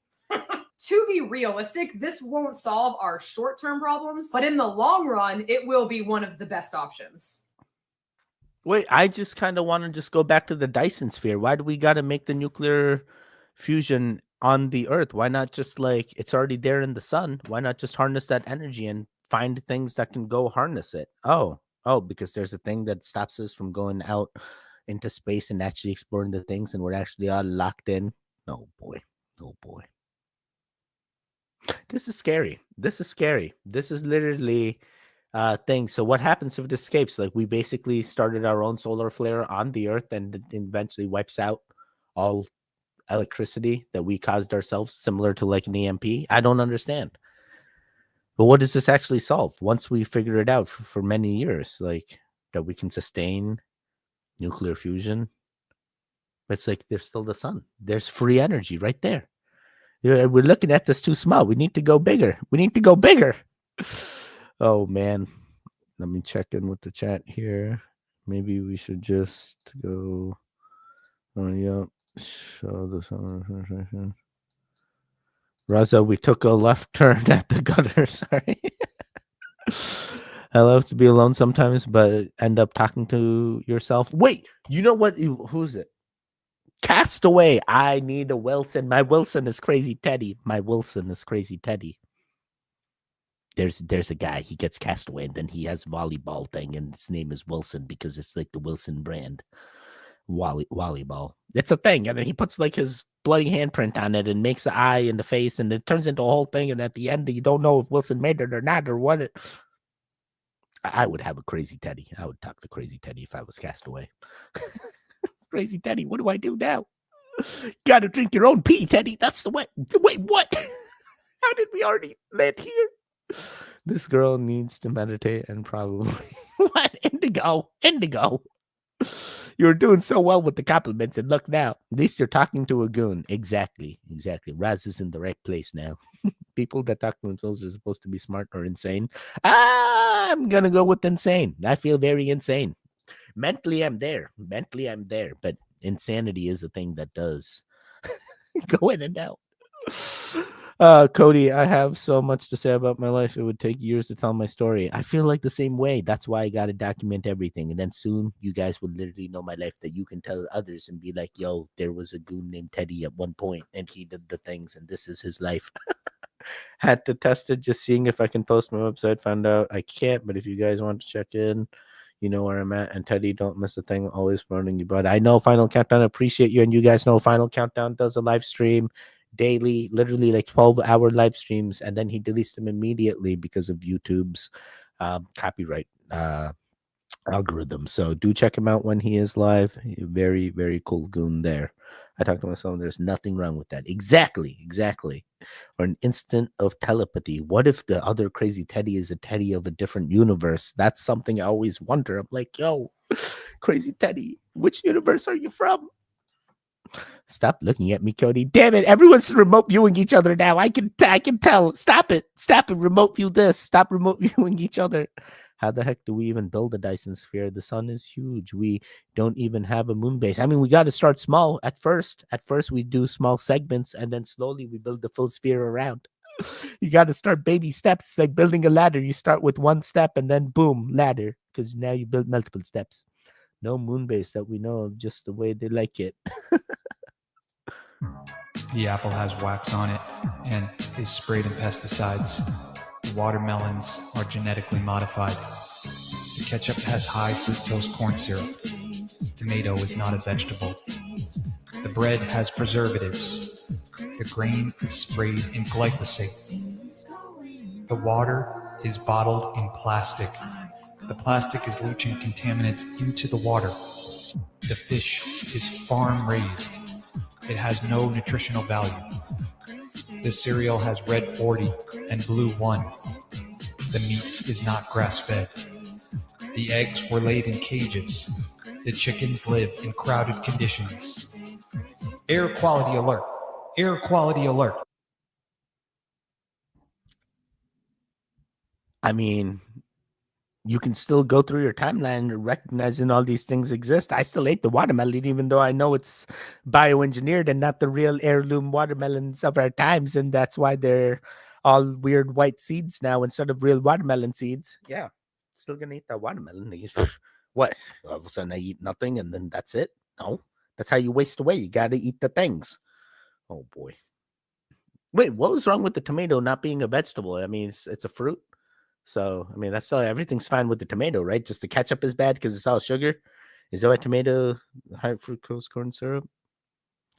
Speaker 20: to be realistic, this won't solve our short-term problems, but in the long run, it will be one of the best options.
Speaker 2: Wait, I just kind of want to just go back to the Dyson sphere. Why do we got to make the nuclear fusion on the Earth? Why not just like it's already there in the sun? Why not just harness that energy and find things that can go harness it? Oh, because there's a thing that stops us from going out into space and actually exploring the things, and we're actually all locked in. Oh boy. This is scary. This is literally thing. So what happens if it escapes? Like we basically started our own solar flare on the Earth and it eventually wipes out all electricity that we caused ourselves, similar to like an EMP. I don't understand. But what does this actually solve once we figure it out for many years? Like that we can sustain nuclear fusion. It's like there's still the sun. There's free energy right there. We're looking at this too small. We need to go bigger. Oh, man. Let me check in with the chat here. Maybe we should just go. Oh, yeah. Show the sun. Raza, we took a left turn at the gutter. Sorry. I love to be alone sometimes, but end up talking to yourself. Wait, you know what? Who's it? Castaway. I need a Wilson. My Wilson is Crazy Teddy. There's a guy. He gets Castaway, and then he has volleyball thing, and his name is Wilson because it's like the Wilson brand. Volleyball. It's a thing, and then he puts like his bloody handprint on it and makes an eye in the face, and it turns into a whole thing. And at the end, you don't know if Wilson made it or not or what. I would have a Crazy Teddy. I would talk to Crazy Teddy if I was Castaway. Crazy Teddy, what do I do now? Gotta drink your own pee, Teddy. That's the way. Wait, what? How did we already land here? This girl needs to meditate and probably what? Indigo. You were doing so well with the compliments, and look now. At least you're talking to a goon. Exactly. Raz is in the right place now. People that talk to themselves are supposed to be smart or insane. I'm gonna go with insane. I feel very insane. Mentally, I'm there, but insanity is a thing that does go in and out. Cody, I have so much to say about my life. It would take years to tell my story. I feel like the same way. That's why I got to document everything. And then soon you guys will literally know my life that you can tell others and be like, yo, there was a goon named Teddy at one point and he did the things and this is his life. Had to test it, just seeing if I can post my website. Found out I can't, but if you guys want to check in, you know where I'm at. And Teddy, don't miss a thing. Always promoting you, bud. I know Final Countdown. Appreciate you. And you guys know Final Countdown does a live stream daily, literally like 12-hour live streams. And then he deletes them immediately because of YouTube's copyright algorithm. So do check him out when he is live. Very, very cool goon there. I talked to myself. There's nothing wrong with that. Exactly. Or an instant of telepathy. What if the other Crazy Teddy is a Teddy of a different universe? That's something I always wonder. I'm like, yo, Crazy Teddy, which universe are you from? Stop looking at me, Cody. Damn it. Everyone's remote viewing each other now. I can tell. Stop it. Remote view this. Stop remote viewing each other. How the heck do we even build a Dyson sphere? The sun is huge. We don't even have a moon base. I mean, we got to start small at first. At first, we do small segments, and then slowly we build the full sphere around. You got to start baby steps. It's like building a ladder. You start with one step, and then boom, ladder, because now you build multiple steps. No moon base that we know of, just the way they like it.
Speaker 21: The apple has wax on it and is sprayed in pesticides. The watermelons are genetically modified. The ketchup has high fructose corn syrup. Tomato is not a vegetable. The bread has preservatives. The grain is sprayed in glyphosate. The water is bottled in plastic. The plastic is leaching contaminants into the water. The fish is farm raised. It has no nutritional value. The cereal has red 40 and blue 1. The meat is not grass-fed. The eggs were laid in cages. The chickens live in crowded conditions. Air quality alert. Air quality alert.
Speaker 2: I mean, you can still go through your timeline recognizing all these things exist. I still ate the watermelon, even though I know it's bioengineered and not the real heirloom watermelons of our times. And that's why they're all weird white seeds now instead of real watermelon seeds. Yeah, still gonna eat that watermelon. What? All of a sudden I eat nothing and then that's it? No, that's how you waste away. You got to eat the things. Oh boy. Wait, what was wrong with the tomato not being a vegetable? I mean, it's a fruit. So, I mean, that's all. Everything's fine with the tomato, right? Just the ketchup is bad because it's all sugar. Is that why tomato high fructose corn syrup?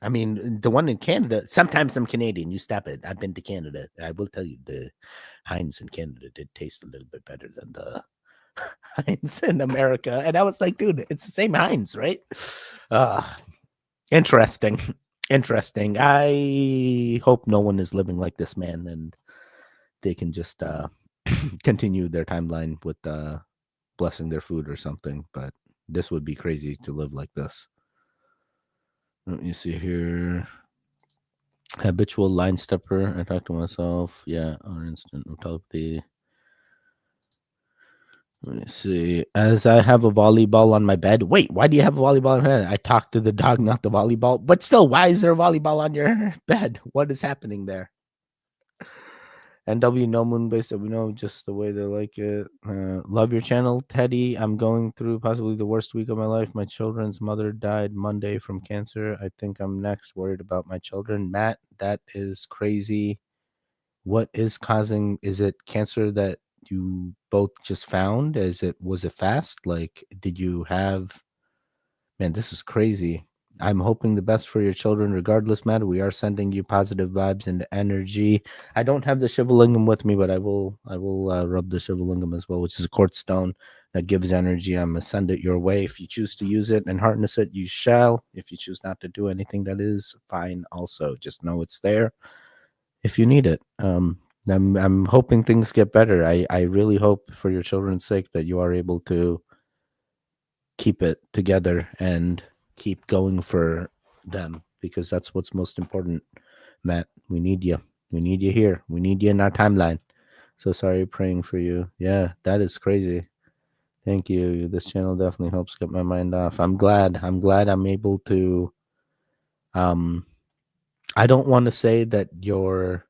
Speaker 2: I mean, the one in Canada. Sometimes I'm Canadian. You stop it. I've been to Canada. I will tell you, the Heinz in Canada did taste a little bit better than the Heinz in America. And I was like, dude, it's the same Heinz, right? Interesting. Interesting. I hope no one is living like this man, and they can just continue their timeline with blessing their food or something, but this would be crazy to live like this. Let me see here. Habitual line stepper. I talk to myself. Yeah, on instant telepathy. Let me see. As I have a volleyball on my bed. Wait, why do you have a volleyball on your bed? I talk to the dog, not the volleyball. But still, why is there a volleyball on your bed? What is happening there? NW no moon base that we know just the way they like it. Love your channel, Teddy. I'm going through possibly the worst week of my life. My children's mother died Monday from cancer. I think I'm next. Worried about my children. Matt, that is crazy. What is causing? Is it cancer that you both just found? Was it fast? Like, did you have? Man, this is crazy. I'm hoping the best for your children regardless, Matt. We are sending you positive vibes and energy. I don't have the Shivalingam with me, but I will rub the Shivalingam as well, which is a quartz stone that gives energy. I'm going to send it your way. If you choose to use it and harness it, you shall. If you choose not to do anything, that is fine also. Just know it's there if you need it. I'm hoping things get better. I really hope for your children's sake that you are able to keep it together and keep going for them, because that's what's most important. Matt, we need you. We need you here. We need you in our timeline. So sorry, praying for you. Yeah, that is crazy. Thank you. This channel definitely helps get my mind off. I'm glad I'm able to I don't want to say that you're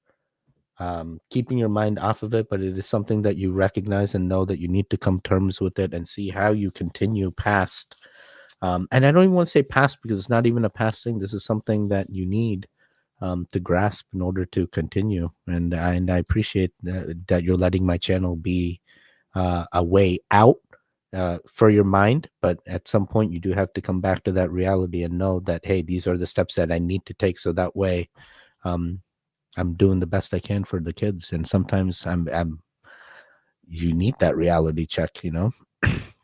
Speaker 2: keeping your mind off of it, but it is something that you recognize and know that you need to come to terms with it and see how you continue past. And I don't even want to say past, because it's not even a past thing. This is something that you need to grasp in order to continue. And I appreciate that you're letting my channel be a way out for your mind. But at some point, you do have to come back to that reality and know that, hey, these are the steps that I need to take. So that way, I'm doing the best I can for the kids. And sometimes you need that reality check,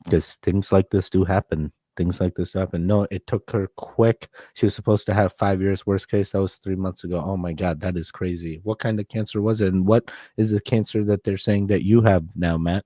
Speaker 2: because things like this do happen. No, it took her quick. She was supposed to have 5 years. Worst case, that was 3 months ago. Oh my God, that is crazy. What kind of cancer was it? And what is the cancer that they're saying that you have now, Matt?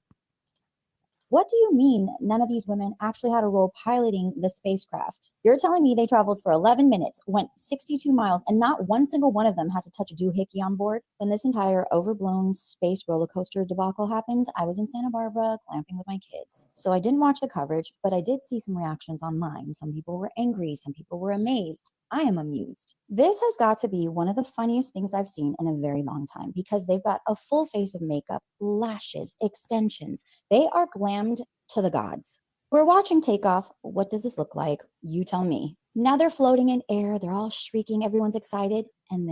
Speaker 1: What do you mean none of these women actually had a role piloting the spacecraft? You're telling me they traveled for 11 minutes, went 62 miles, and not one single one of them had to touch a doohickey on board? When this entire overblown space roller coaster debacle happened, I was in Santa Barbara clamping with my kids. So I didn't watch the coverage, but I did see some reactions online. Some people were angry, some people were amazed. I am amused. This has got to be one of the funniest things I've seen in a very long time, because they've got a full face of makeup, lashes, extensions. They are glammed to the gods. We're watching takeoff. What does this look like? You tell me. Now they're floating in air. They're all shrieking. Everyone's excited. And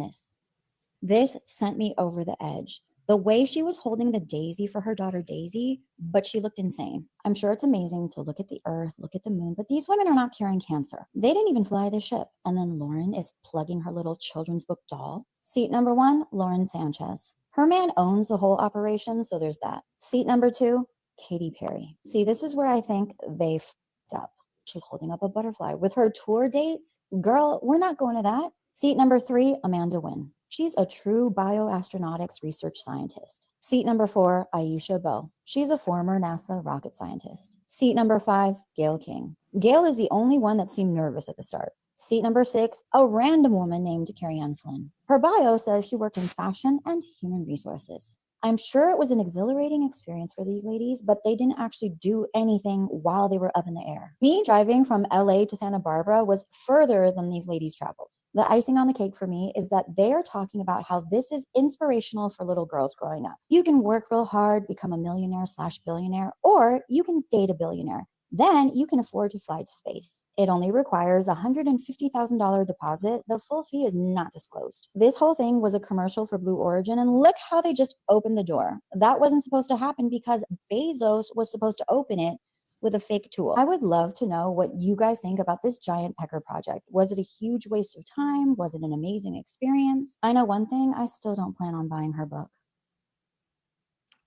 Speaker 1: this sent me over the edge. The way she was holding the daisy for her daughter Daisy, but she looked insane. I'm sure it's amazing to look at the earth, look at the moon, but these women are not carrying cancer. They didn't even fly the ship. And then Lauren is plugging her little children's book doll. Seat number 1, Lauren Sanchez. Her man owns the whole operation, so there's that. Seat number 2, Katy Perry. See, this is where I think they f***ed up. She's holding up a butterfly with her tour dates. Girl, we're not going to that. Seat number 3, Amanda Wynn. She's a true bioastronautics research scientist. Seat number 4, Aisha Bowe. She's a former NASA rocket scientist. Seat number 5, Gail King. Gail is the only one that seemed nervous at the start. Seat number 6, a random woman named Carrie Ann Flynn. Her bio says she worked in fashion and human resources. I'm sure it was an exhilarating experience for these ladies, but they didn't actually do anything while they were up in the air. Me driving from LA to Santa Barbara was further than these ladies traveled. The icing on the cake for me is that they are talking about how this is inspirational for little girls growing up. You can work real hard, become a millionaire/billionaire, or you can date a billionaire. Then you can afford to fly to space. It only requires a $150,000 deposit. The full fee is not disclosed. This whole thing was a commercial for Blue Origin, and look how they just opened the door. That wasn't supposed to happen because Bezos was supposed to open it with a fake tool. I would love to know what you guys think about this giant pecker project. Was it a huge waste of time? Was it an amazing experience? I know one thing, I still don't plan on buying her book.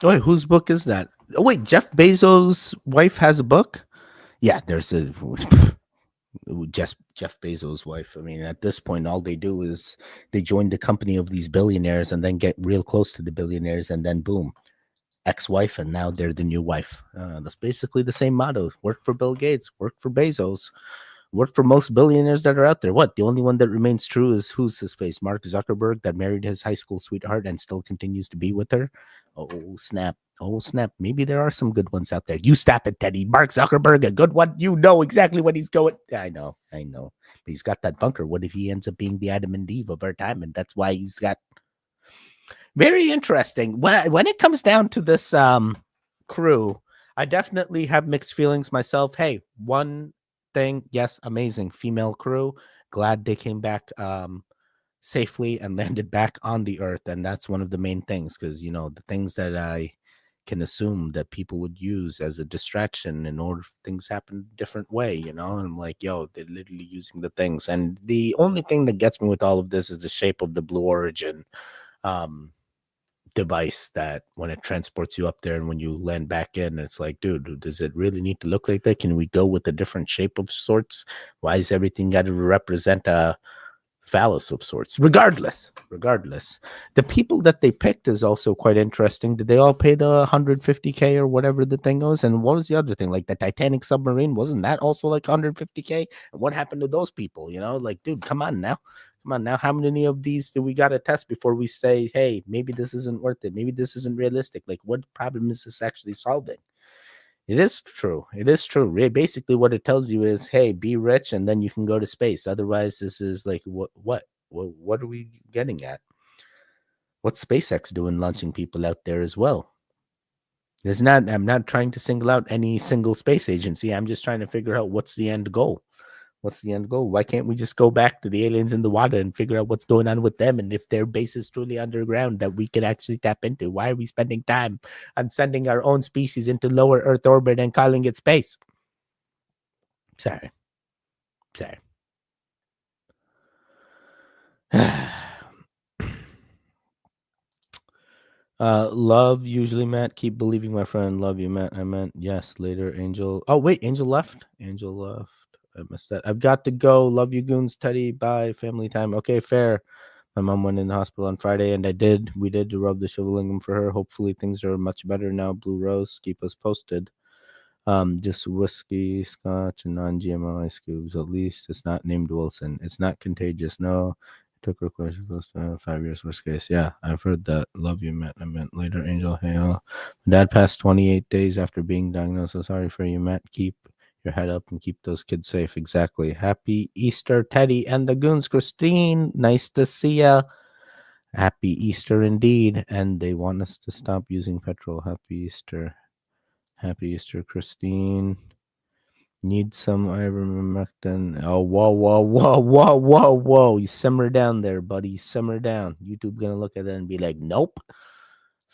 Speaker 2: Oh, wait, whose book is that? Oh, wait, Jeff Bezos' wife has a book? Yeah, there's a Jeff Bezos' wife. I mean, at this point, all they do is they join the company of these billionaires and then get real close to the billionaires, and then boom, ex-wife, and now they're the new wife. That's basically the same motto. Work for Bill Gates, work for Bezos, work for most billionaires that are out there. What? The only one that remains true is who's his face? Mark Zuckerberg, that married his high school sweetheart and still continues to be with her. Oh, snap. Oh, snap. Maybe there are some good ones out there. You stop it, Teddy. Mark Zuckerberg, a good one. You know exactly what he's going. I know. But he's got that bunker. What if he ends up being the Adam and Eve of our time? And that's why he's got... Very interesting. When it comes down to this crew, I definitely have mixed feelings myself. Hey, one thing, yes, amazing female crew. Glad they came back safely and landed back on the earth, and that's one of the main things, because the things that I can assume that people would use as a distraction in order for things happen a different way, and I'm like, yo, they're literally using the things. And the only thing that gets me with all of this is the shape of the Blue Origin device, that when it transports you up there and when you land back in, it's like, dude, does it really need to look like that? Can we go with a different shape of sorts? Why is everything got to represent a phallus of sorts? Regardless, the people that they picked is also quite interesting. Did they all pay the $150K or whatever the thing was? And what was the other thing? Like the Titanic submarine, wasn't that also like $150K? And what happened to those people? Like, dude, come on now. How many of these do we got to test before we say, hey, maybe this isn't worth it? Maybe this isn't realistic. Like, what problem is this actually solving? It is true. Basically, what it tells you is, hey, be rich and then you can go to space. Otherwise, this is like, what are we getting at? What's SpaceX doing launching people out there as well? I'm not trying to single out any single space agency. I'm just trying to figure out what's the end goal. Why can't we just go back to the aliens in the water and figure out what's going on with them? And if their base is truly underground that we can actually tap into, why are we spending time on sending our own species into lower Earth orbit and calling it space? Sorry. Love usually, Matt. Keep believing, my friend. Love you, Matt. I meant yes. Later, Angel. Oh wait, Angel left. I missed that. I've got to go. Love you, goons. Teddy. Bye. Family time. Okay, fair. My mom went in the hospital on Friday, and we did rub the Shivalingam for her. Hopefully things are much better now. Blue Rose, keep us posted. Just whiskey, scotch, and non-GMO ice cubes. At least it's not named Wilson. It's not contagious. No. Took her question close to 5 years worst case. Yeah, I've heard that. Love you, Matt. I meant later, Angel. Hey, Dad passed 28 days after being diagnosed. So sorry for you, Matt. Keep your head up and keep those kids safe. Exactly. Happy Easter, Teddy and the goons. Christine, nice to see ya. Happy Easter indeed. And they want us to stop using petrol. Happy Easter. Happy Easter, Christine. Need some ivermectin. Oh, whoa. You simmer down there, buddy. Simmer down. YouTube gonna look at that and be like, nope.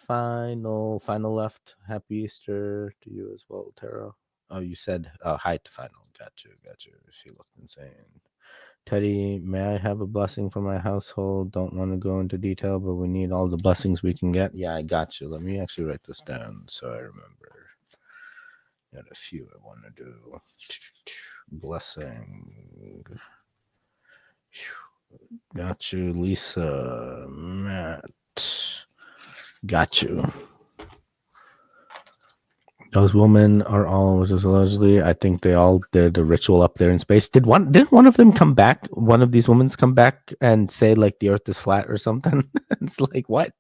Speaker 2: Final left. Happy Easter to you as well, Tara. Oh, you said hi to Final. Got you. She looked insane. Teddy, may I have a blessing for my household? Don't want to go into detail, but we need all the blessings we can get. Yeah, I got you. Let me actually write this down so I remember. Got a few I want to do. Blessing. Got you, Lisa. Matt. Got you. Those women are all, which is allegedly, I think they all did a ritual up there in space. Didn't one of them come back? One of these women come back and say like the Earth is flat or something? It's like, what?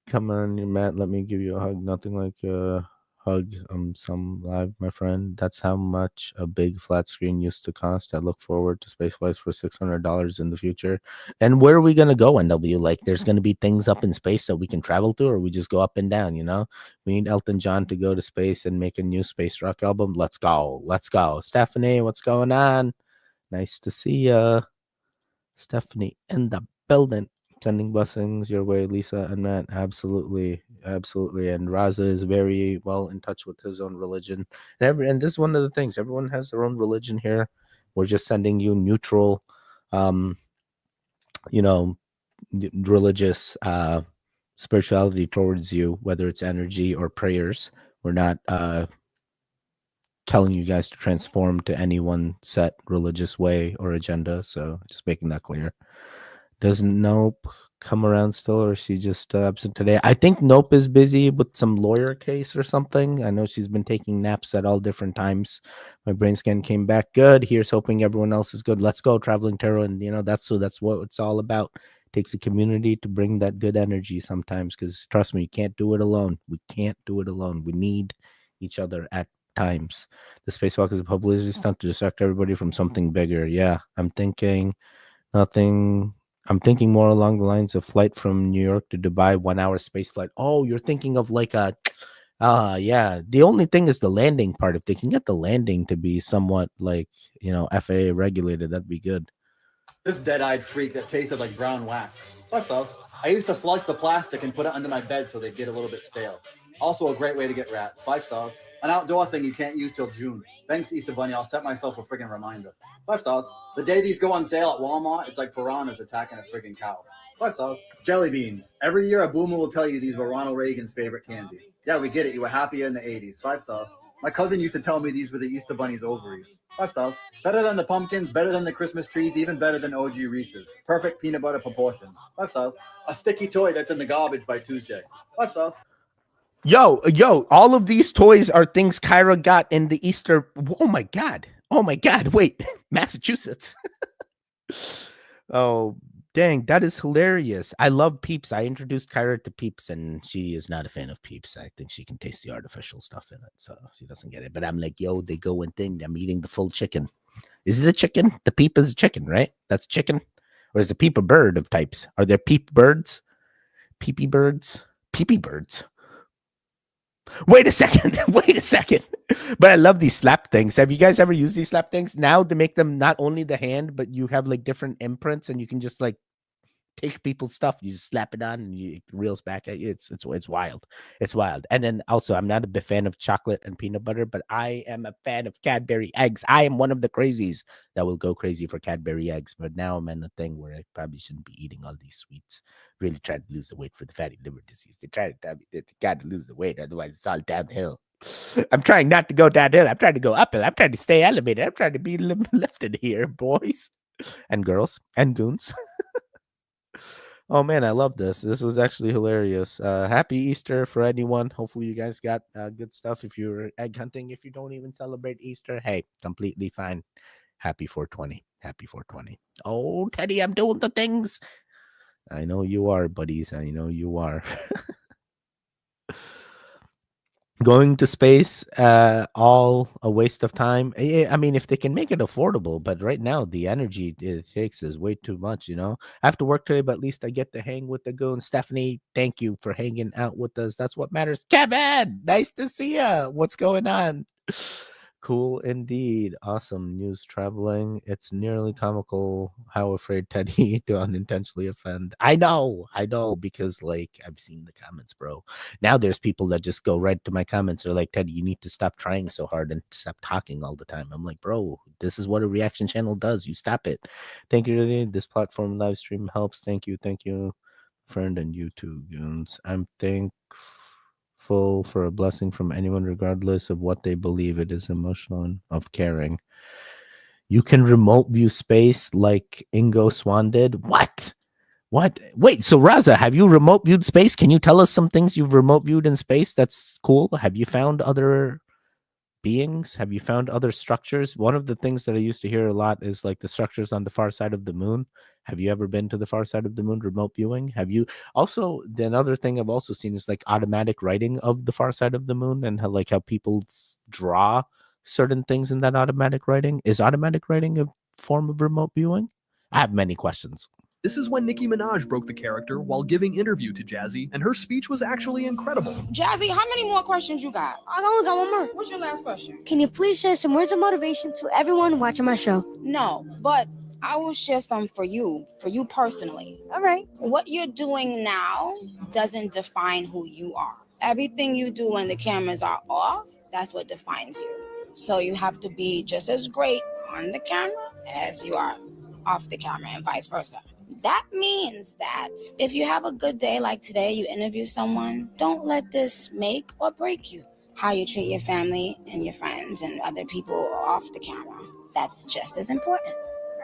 Speaker 2: Come on, Matt. Let me give you a hug. Nothing like a hug. Some live, my friend. That's how much a big flat screen used to cost. I look forward to space flights for $600 in the future. And where are we gonna go, NW? Like, there's gonna be things up in space that we can travel to, or we just go up and down. You know, we need Elton John to go to space and make a new space rock album. Let's go. Let's go. Stephanie, what's going on? Nice to see ya. Stephanie in the building. Sending blessings your way, Lisa and Matt. Absolutely, absolutely. And Raza is very well in touch with his own religion. And this is one of the things. Everyone has their own religion here. We're just sending you neutral, religious spirituality towards you, whether it's energy or prayers. We're not telling you guys to transform to any one set religious way or agenda. So just making that clear. Doesn't Nope come around still, or is she just absent today? I think Nope is busy with some lawyer case or something. I know she's been taking naps at all different times. My brain scan came back good. Here's hoping everyone else is good. Let's go, Traveling Tarot. And that's what it's all about. It takes a community to bring that good energy sometimes, because trust me, you can't do it alone. We can't do it alone. We need each other at times. The spacewalk is a publicity stunt to distract everybody from something bigger. Yeah, I'm thinking more along the lines of flight from New York to Dubai, 1 hour space flight. Oh, you're thinking of like a, yeah. The only thing is the landing part. If they can get the landing to be somewhat like, FAA regulated, that'd be good.
Speaker 3: This dead-eyed freak that tasted like brown wax. What's else? I used to slice the plastic and put it under my bed so they'd get a little bit stale. Also a great way to get rats. 5 stars. An outdoor thing you can't use till June. Thanks, Easter Bunny. I'll set myself a friggin' reminder. 5 stars. The day these go on sale at Walmart, it's like piranhas attacking a friggin' cow. 5 stars. Jelly beans. Every year a boomer will tell you these were Ronald Reagan's favorite candy. Yeah, we get it. You were happier in the 80s. 5 stars. My cousin used to tell me these were the Easter Bunny's ovaries. 5 stars. Better than the pumpkins, better than the Christmas trees, even better than OG Reese's. Perfect peanut butter proportions. 5 stars. A sticky toy that's in the garbage by Tuesday. 5 stars.
Speaker 2: Yo, all of these toys are things Kyra got in the Easter. Oh my God. Wait, Massachusetts. Oh, dang. That is hilarious. I love Peeps. I introduced Kyra to Peeps, and she is not a fan of Peeps. I think she can taste the artificial stuff in it, so she doesn't get it. But I'm like, yo, they go and thing. I'm eating the full chicken. Is it a chicken? The Peep is a chicken, right? That's chicken? Or is the Peep a bird of types? Are there Peep birds? Peepy birds? Peepy birds? Wait a second. But I love these slap things. Have you guys ever used these slap things? Now to make them not only the hand, but you have like different imprints, and you can just like take people's stuff. You just slap it on and it reels back at you. It's wild. It's wild. And then also, I'm not a big fan of chocolate and peanut butter, but I am a fan of Cadbury eggs. I am one of the crazies that will go crazy for Cadbury eggs. But now I'm in a thing where I probably shouldn't be eating all these sweets. Really trying to lose the weight for the fatty liver disease. They try to tell me that you got to lose the weight, otherwise it's all downhill. I'm trying not to go downhill. I'm trying to go uphill. I'm trying to stay elevated. I'm trying to be lifted here, boys and girls and goons. Oh man, I love this. This was actually hilarious. Happy Easter for anyone. Hopefully you guys got good stuff. If you're egg hunting, if you don't even celebrate Easter, hey, completely fine. Happy 420. Happy 420. Oh, Teddy, I'm doing the things. I know you are, buddies. I know you are. Going to space, all a waste of time. I mean, if they can make it affordable, but right now the energy it takes is way too much. I have to work today, but at least I get to hang with the goon. Stephanie, thank you for hanging out with us. That's what matters. Kevin, nice to see you. What's going on? Cool indeed. Awesome news traveling. It's nearly comical how afraid Teddy to unintentionally offend. I know, because like I've seen the comments, bro. Now there's people that just go right to my comments. They're like, Teddy, you need to stop trying so hard and stop talking all the time. I'm like, bro, this is what a reaction channel does. You stop it. Thank you, Teddy. This platform live stream helps. Thank you, friend, and you too, goons. I'm thankful for a blessing from anyone, regardless of what they believe. It is emotional and of caring. You can remote view space like Ingo Swan did. What? Wait, so Raza, have you remote viewed space? Can you tell us some things you've remote viewed in space that's cool? Have you found other beings? Have you found other structures? One of the things that I used to hear a lot is like the structures on the far side of the moon. Have you ever been to the far side of the moon remote viewing? Have you also, the another thing I've also seen is like automatic writing of the far side of the moon, and how people draw certain things in that automatic writing. Is automatic writing a form of remote viewing? I have many questions.
Speaker 4: This is when Nicki Minaj broke the character while giving interview to Jazzy, and her speech was actually incredible.
Speaker 22: Jazzy, how many more questions you got?
Speaker 23: I only got one more.
Speaker 22: What's your last question?
Speaker 23: Can you please share some words of motivation to everyone watching my show?
Speaker 22: No, but I will share some for you personally.
Speaker 23: All right.
Speaker 22: What you're doing now doesn't define who you are. Everything you do when the cameras are off, that's what defines you. So you have to be just as great on the camera as you are off the camera, and vice versa. That means that if you have a good day like today, you interview someone, don't let this make or break you. How you treat your family and your friends and other people off the camera, that's just as important.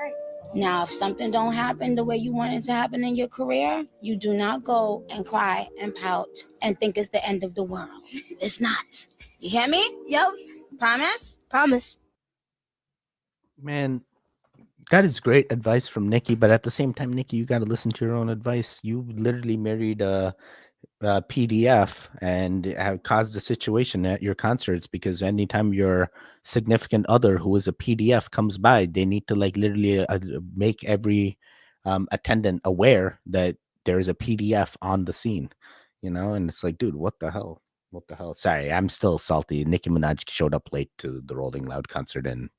Speaker 23: Right.
Speaker 22: Now, if something don't happen the way you want it to happen in your career, you do not go and cry and pout and think it's the end of the world. It's not. You hear me?
Speaker 23: Yep.
Speaker 22: Promise?
Speaker 23: Promise.
Speaker 2: Man, that is great advice from Nikki, but at the same time, Nikki, you got to listen to your own advice. You literally married a PDF and have caused a situation at your concerts, because anytime your significant other who is a PDF comes by, they need to like literally make every attendant aware that there is a PDF on the scene, and it's like, dude, what the hell? What the hell? Sorry, I'm still salty. Nicki Minaj showed up late to the Rolling Loud concert in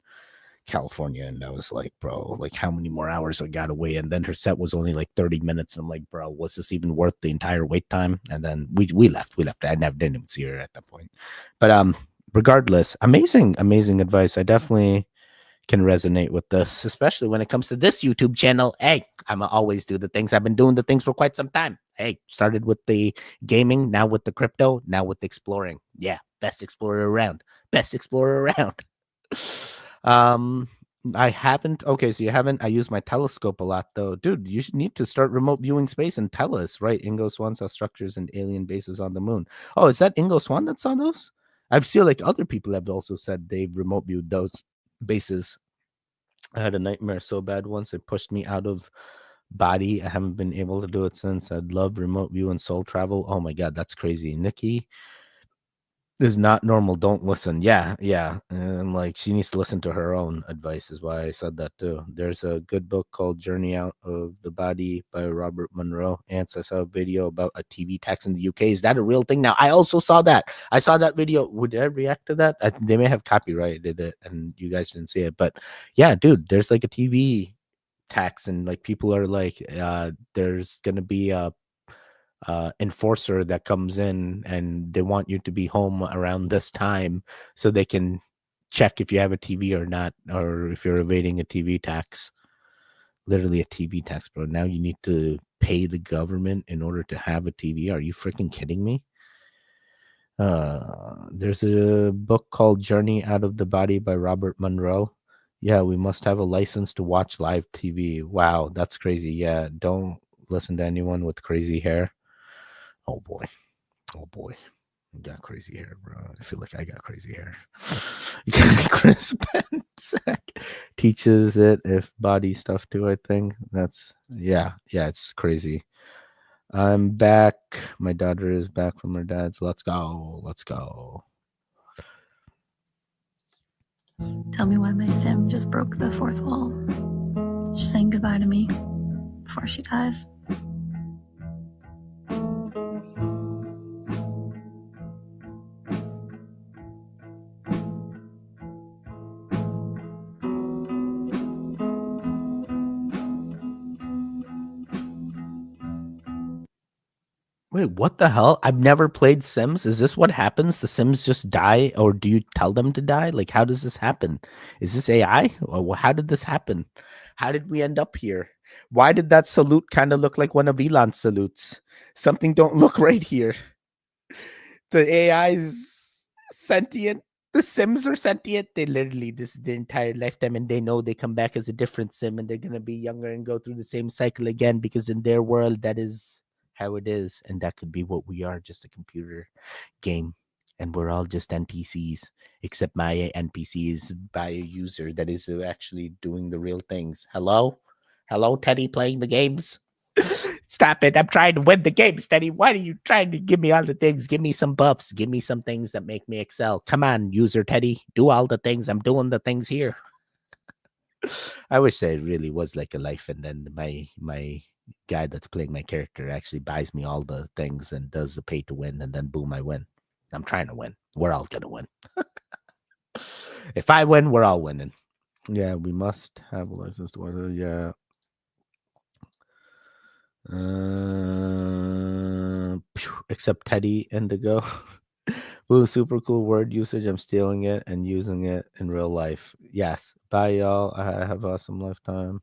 Speaker 2: California, and I was like, bro, like how many more hours I got away? And then her set was only like 30 minutes, and I'm like, bro, was this even worth the entire wait time? And then we left. I didn't even see her at that point. But regardless, amazing advice. I definitely can resonate with this, especially when it comes to this YouTube channel. Hey, I'm always do the things. I've been doing the things for quite some time. Hey, started with the gaming, now with the crypto, now with the exploring. Yeah, best explorer around. I haven't. Okay, so you haven't. I use my telescope a lot, though. Dude, you should need to start remote viewing space and tell us, right? Ingo Swan saw structures and alien bases on the moon. Oh, is that Ingo Swan that saw those? I've seen like other people have also said they've remote viewed those bases. I had a nightmare so bad once it pushed me out of body. I haven't been able to do it since. I'd love remote view and soul travel. Oh my god, that's crazy. Nikki is not normal. Don't listen. Yeah. And like she needs to listen to her own advice is why I said that too. There's a good book called Journey Out of the Body by Robert Monroe. And I saw a video about a TV tax in the UK. Is that a real thing? Now, I also saw that. I saw that video. Would I react to that? They may have copyrighted it and you guys didn't see it. But yeah, dude, there's like a TV tax and like people are like, there's going to be a enforcer that comes in and they want you to be home around this time so they can check if you have a TV or not, or if you're evading a TV tax. Literally a TV tax, bro. Now you need to pay the government in order to have a TV. Are you freaking kidding me? There's a book called Journey Out of the Body by Robert Monroe. Yeah, we must have a license to watch live TV. Wow, that's crazy. Yeah, don't listen to anyone with crazy hair. Oh boy. You got crazy hair, bro. I feel like I got crazy hair. Chris Bensack teaches it if body stuff too, I think. That's yeah, it's crazy. I'm back. My daughter is back from her dad's. Let's go.
Speaker 24: Tell me why my sim just broke the fourth wall. She's saying goodbye to me before she dies.
Speaker 2: Wait, what the hell? I've never played Sims. Is this what happens? The Sims just die, or do you tell them to die? Like, how does this happen? Is this AI? Or how did this happen? How did we end up here? Why did that salute kind of look like one of Elon's salutes? Something don't look right here. The AI is sentient. the Sims are sentient. They literally, this is their entire lifetime, and they know they come back as a different Sim, and they're gonna be younger and go through the same cycle again, because in their world, that is how it is, and that could be what we are, just a computer game, and we're all just NPCs, except my NPC is by a user that is actually doing the real things. Hello, Teddy, playing the games. Stop it. I'm trying to win the game, Teddy. Why are you trying to give me all the things? Give me some buffs. Give me some things that make me excel. Come on, user Teddy. Do all the things. I'm doing the things here. I wish there really was like a life, and then my guy that's playing my character actually buys me all the things and does the pay to win, and then boom, I win. I'm trying to win. We're all gonna win. If I win, we're all winning. Yeah, we must have a license to order. Yeah. Except Teddy Indigo. Ooh, super cool word usage. I'm stealing it and using it in real life. Yes. Bye, y'all. I have awesome lifetime.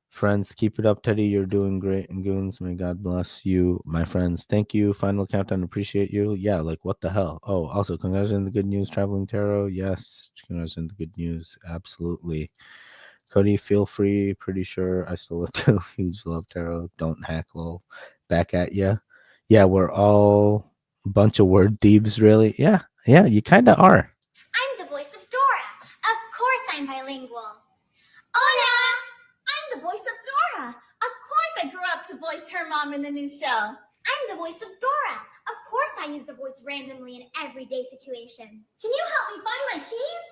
Speaker 2: Friends, keep it up, Teddy. You're doing great. And goons, may God bless you, my friends. Thank you. Final countdown. Appreciate you. Yeah, like what the hell? Oh, also, congrats on the good news, Traveling Tarot. Yes, congrats on the good news. Absolutely. Cody, feel free. Pretty sure I stole it too. Huge love, Tarot. Don't hack, lol. Back at ya. Yeah, we're all a bunch of word thieves, really. Yeah, you kind of are.
Speaker 5: I'm the voice of Dora. Of course I'm bilingual. Hola! I'm the voice of Dora. Of course I grew up to voice her mom in the new show. I'm the voice of Dora. Of course I use the voice randomly in everyday situations. Can you help me find my keys?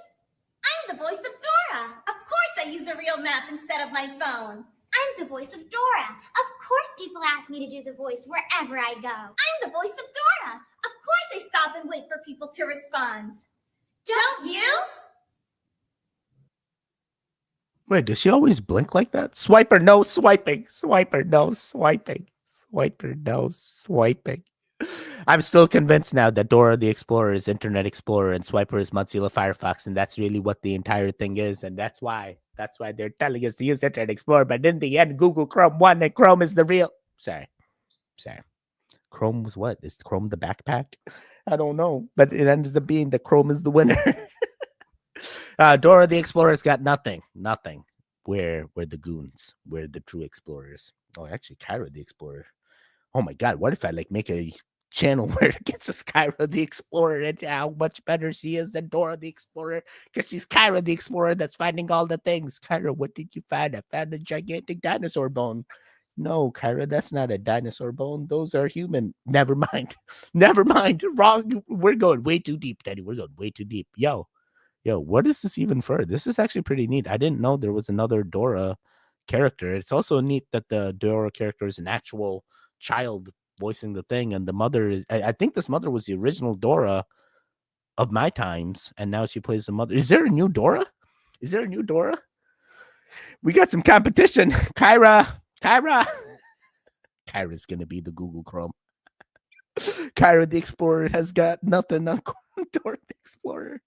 Speaker 5: I'm the voice of Dora. Of course I use a real map instead of my phone. I'm the voice of Dora. Of course people ask me to do the voice wherever I go. I'm the voice of Dora. Of course I stop and wait for people to respond. Don't you?
Speaker 2: Wait, does she always blink like that? Swiper, no swiping. Swiper, no swiping. Swiper, no swiping. I'm still convinced now that Dora the Explorer is Internet Explorer and Swiper is Mozilla Firefox, and that's really what the entire thing is, and that's why they're telling us to use Internet Explorer, but in the end, Google Chrome won, and Chrome is the real... Sorry. Chrome was what? Is Chrome the backpack? I don't know, but it ends up being that Chrome is the winner. Dora the Explorer's got nothing. We're the goons. We're the true explorers. Oh, actually, Kyra the Explorer. Oh my God, what if I make a channel where it gets us Kyra the Explorer and how much better she is than Dora the Explorer, because she's Kyra the Explorer that's finding all the things. Kyra, what did you find? I found a gigantic dinosaur bone. No, Kyra, that's not a dinosaur bone. Those are human. Never mind. Wrong. We're going way too deep, Teddy. We're going way too deep. Yo, what is this even for? This is actually pretty neat. I didn't know there was another Dora character. It's also neat that the Dora character is an actual child voicing the thing, and the mother is, I think this mother was the original Dora of my times, and now she plays the mother. Is there a new Dora? We got some competition. Kyra's gonna be the Google Chrome. Kyra the Explorer has got nothing on Dora the Explorer.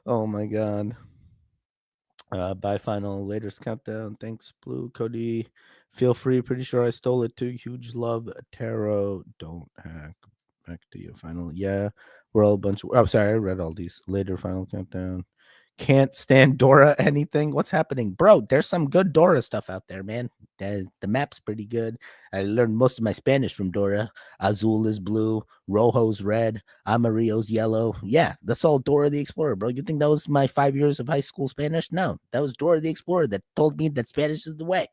Speaker 2: Oh my God. Bye, final latest countdown. Thanks, Blue. Cody, feel free. Pretty sure I stole it too. Huge love, Tarot. Don't hack. Back to you. Final. Yeah, we're all a bunch of... Oh, sorry. I read all these. Later, final countdown. Can't stand Dora anything. What's happening? Bro, there's some good Dora stuff out there, man. The map's pretty good. I learned most of my Spanish from Dora. Azul is blue. Rojo's red. Amarillo's yellow. Yeah, that's all Dora the Explorer, bro. You think that was my 5 years of high school Spanish? No, that was Dora the Explorer that told me that Spanish is the way.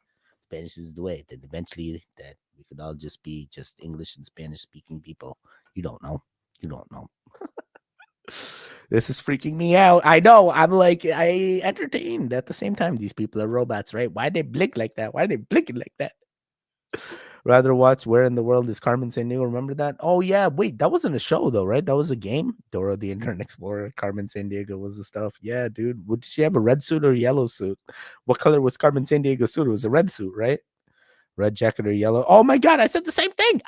Speaker 2: Spanish is the way. That eventually that we could all just be just English and Spanish speaking people. You don't know. This is freaking me out. I know. I'm like, I entertained at the same time. These people are robots, right? Why they blink like that? Why are they blinking like that? Rather watch Where in the World is Carmen Sandiego? Remember that? Oh, yeah. Wait, that wasn't a show, though, right? That was a game. Dora the Internet Explorer. Carmen Sandiego was the stuff. Yeah, dude. Did she have a red suit or a yellow suit? What color was Carmen Sandiego's suit? It was a red suit, right? Red jacket or yellow? Oh, my God. I said the same thing.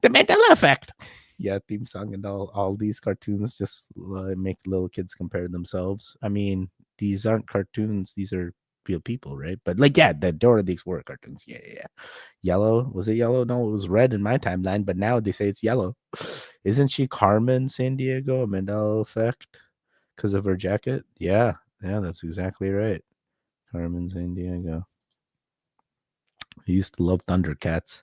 Speaker 2: The Mandela effect. Yeah, theme song and all these cartoons just make little kids compare themselves. I mean, these aren't cartoons. These are real people, right? But like, yeah, the Dora the Explorer cartoons. Yeah. Yellow. Was it yellow? No, it was red in my timeline, but now they say it's yellow. Isn't she Carmen San Diego, a Mandela effect because of her jacket? Yeah, that's exactly right. Carmen San Diego. I used to love Thundercats.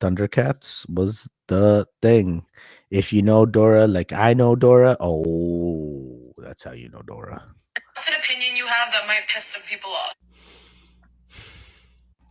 Speaker 2: Thundercats was the thing. If you know Dora, like I know Dora, oh, that's how you know Dora.
Speaker 6: What's an opinion you have that might piss some people off?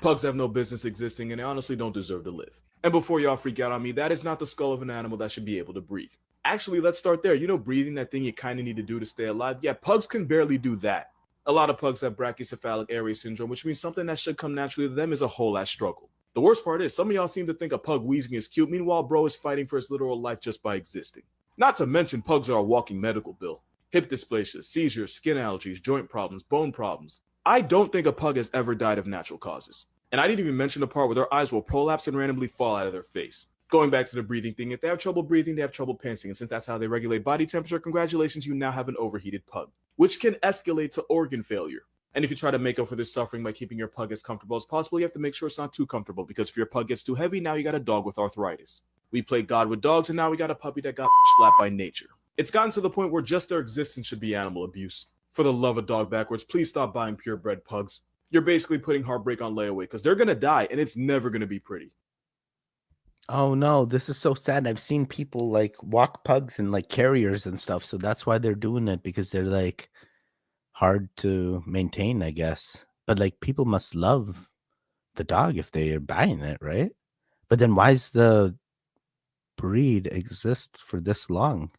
Speaker 7: Pugs have no business existing, and they honestly don't deserve to live. And before y'all freak out on me, that is not the skull of an animal that should be able to breathe. Actually, let's start there. You know, breathing, that thing you kind of need to do to stay alive? Yeah, pugs can barely do that. A lot of pugs have brachycephalic airway syndrome, which means something that should come naturally to them is a whole ass struggle. The worst part is, some of y'all seem to think a pug wheezing is cute, meanwhile bro is fighting for his literal life just by existing. Not to mention, pugs are a walking medical bill. Hip dysplasia, seizures, skin allergies, joint problems, bone problems. I don't think a pug has ever died of natural causes. And I didn't even mention the part where their eyes will prolapse and randomly fall out of their face. Going back to the breathing thing, if they have trouble breathing, they have trouble panting. And since that's how they regulate body temperature, congratulations, you now have an overheated pug, which can escalate to organ failure. And if you try to make up for this suffering by keeping your pug as comfortable as possible, you have to make sure it's not too comfortable, because if your pug gets too heavy, now you got a dog with arthritis. We played God with dogs, and now we got a puppy that got slapped by nature. It's gotten to the point where just their existence should be animal abuse. For the love of dog backwards, please stop buying purebred pugs. You're basically putting heartbreak on layaway, because they're going to die, and it's never going to be pretty.
Speaker 2: Oh no, this is so sad. I've seen people like walk pugs and like carriers and stuff, so that's why they're doing it, because they're like hard to maintain, I guess. But like, people must love the dog if they are buying it, right? But then why is the breed exist for this long?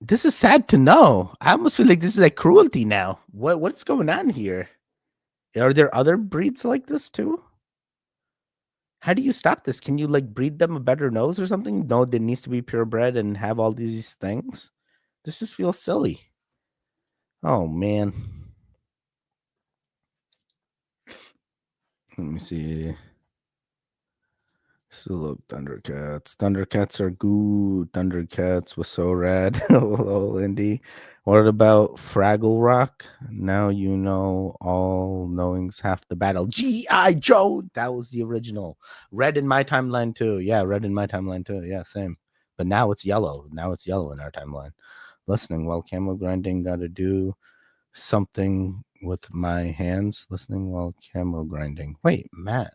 Speaker 2: This is sad to know. I almost feel like this is like cruelty now. What's going on here? Are there other breeds like this too? How do you stop this? Can you like breed them a better nose or something? No, there needs to be purebred and have all these things. This just feels silly. Oh man. Let me see. Still love Thundercats. Thundercats are good. Thundercats was so rad. Hello, Indy. What about Fraggle Rock? Now you know, all knowing's half the battle. G.I. Joe. That was the original. Red in my timeline too. Yeah, red in my timeline too. Yeah, same. But now it's yellow. Now it's yellow in our timeline. Listening while camo grinding. Gotta do something with my hands. Listening while camo grinding. Wait, Matt.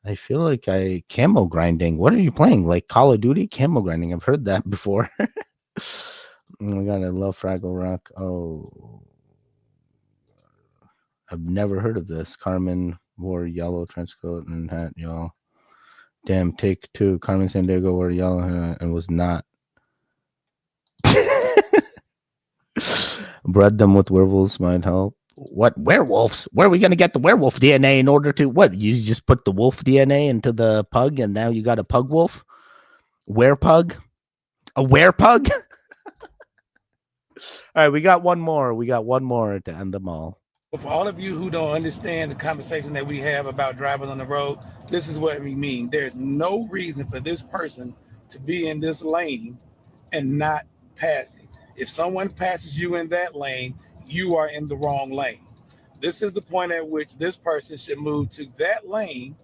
Speaker 2: I feel like camo grinding. What are you playing? Like Call of Duty camo grinding? I've heard that before. Oh my god, I love Fraggle Rock. Oh, I've never heard of this. Carmen wore yellow trench coat and hat, y'all. Damn, take two. Carmen San Diego wore yellow hat and was not. Bred them with werewolves might help. What werewolves? Where are we gonna get the werewolf DNA in order to what? You just put the wolf DNA into the pug and now you got a pug wolf? Werepug? A werepug? All right, we got one more. We got one more to end them all.
Speaker 8: For all of you who don't understand the conversation that we have about driving on the road, this is what we mean. There's no reason for this person to be in this lane and not passing. If someone passes you in that lane, you are in the wrong lane. This is the point at which this person should move to that lane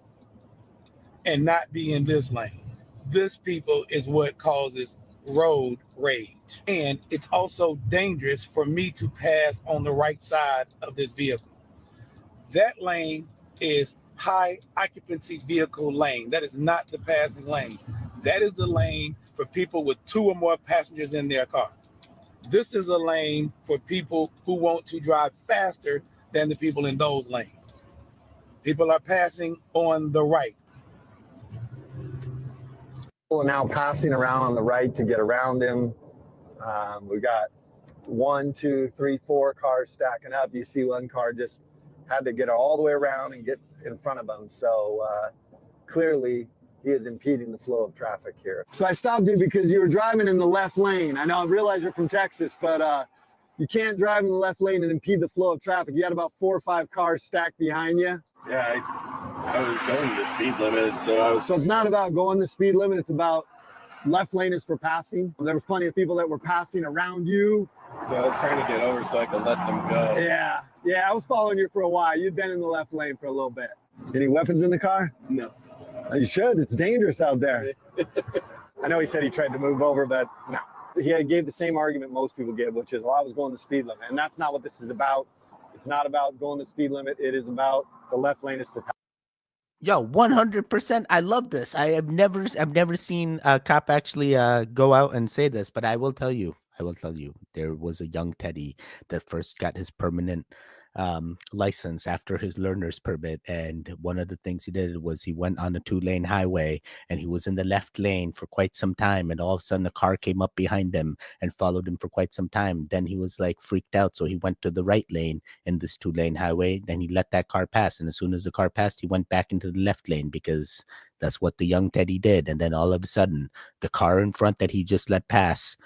Speaker 8: and not be in this lane. This, people, is what causes road rage. And it's also dangerous for me to pass on the right side of this vehicle. That lane is high occupancy vehicle lane. That is not the passing lane. That is the lane for people with 2 or more passengers in their car. This is a lane for people who want to drive faster than the people in those lanes. People are passing on the right.
Speaker 9: People are now passing around on the right to get around him. We got 1, 2, 3, 4 cars stacking up. You see one car just had to get all the way around and get in front of him. So clearly he is impeding the flow of traffic here. So I stopped you because you were driving in the left lane. I know, I realize you're from Texas, but you can't drive in the left lane and impede the flow of traffic. You had about 4 or 5 cars stacked behind you.
Speaker 25: Yeah, I was going the speed limit, so
Speaker 9: So it's not about going the speed limit. It's about left lane is for passing. There was plenty of people that were passing around you.
Speaker 10: So I was trying to get over so I could let them go.
Speaker 9: Yeah, I was following you for a while. You'd been in the left lane for a little bit. Any weapons in the car?
Speaker 10: No.
Speaker 9: You should. It's dangerous out there. I know he said he tried to move over, but no. He gave the same argument most people give, which is, well, I was going the speed limit. And that's not what this is about. It's not about going the speed limit. It is about the left lane is for.
Speaker 2: Yo, 100%. I love this. I've never seen a cop actually go out and say this, but I will tell you, there was a young Teddy that first got his permanent license after his learner's permit, and one of the things he did was he went on a 2-lane highway and he was in the left lane for quite some time, and all of a sudden a car came up behind him and followed him for quite some time. Then he was like freaked out, so he went to the right lane in this 2-lane highway. Then he let that car pass, and as soon as the car passed, he went back into the left lane because that's what the young Teddy did. And then all of a sudden the car in front that he just let pass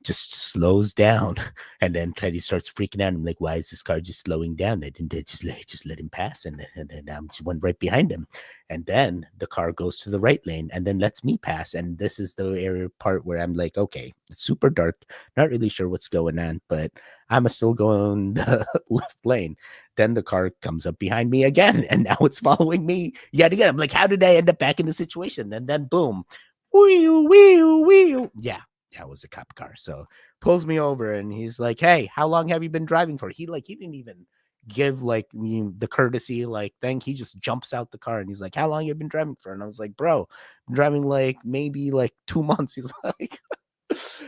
Speaker 2: just slows down, and then Teddy starts freaking out. I'm like, why is this car just slowing down? They didn't just let him pass, and then just went right behind him. And then the car goes to the right lane and then lets me pass. And this is the area part where I'm like, okay, it's super dark, not really sure what's going on, but I'm still going the left lane. Then the car comes up behind me again, and now it's following me yet again. I'm like, how did I end up back in the situation? And then boom, wheel. Yeah. That was a cop car. So pulls me over and he's like, hey, how long have you been driving for? He didn't even give like me the courtesy thing. He just jumps out the car and he's like, how long have you been driving for? And I was like, bro, I'm driving maybe 2 months. He's like,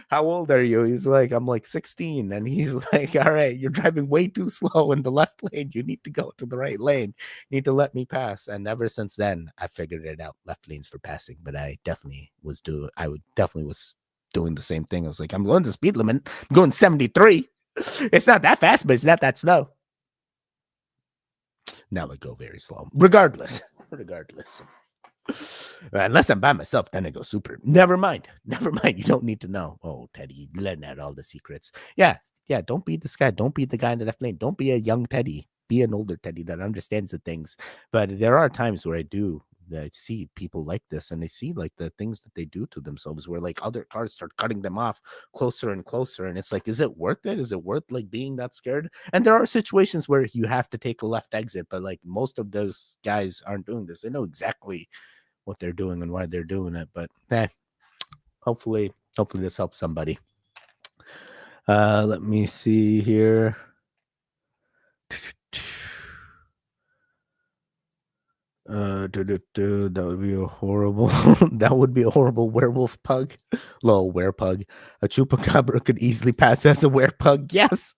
Speaker 2: how old are you? He's like, I'm 16. And he's like, all right, you're driving way too slow in the left lane. You need to go to the right lane. You need to let me pass. And ever since then, I figured it out. Left lanes for passing. But I definitely was doing the same thing. I was like, I'm going the speed limit. I'm going 73. It's not that fast, but it's not that slow. Now I go very slow. Regardless. Unless I'm by myself, then I go super. Never mind. You don't need to know. Oh, Teddy, letting out all the secrets. Yeah. Don't be this guy. Don't be the guy in the left lane. Don't be a young Teddy. Be an older Teddy that understands the things. But there are times where I see people like this, and they see the things that they do to themselves, where other cars start cutting them off closer and closer, and it's like, is it worth it? Is it worth being that scared? And there are situations where you have to take a left exit, but most of those guys aren't doing this. They know exactly what they're doing and why they're doing it. But hopefully this helps somebody. Let me see here. That would be a horrible werewolf pug. Lol, werepug. A chupacabra could easily pass as a werepug. Yes.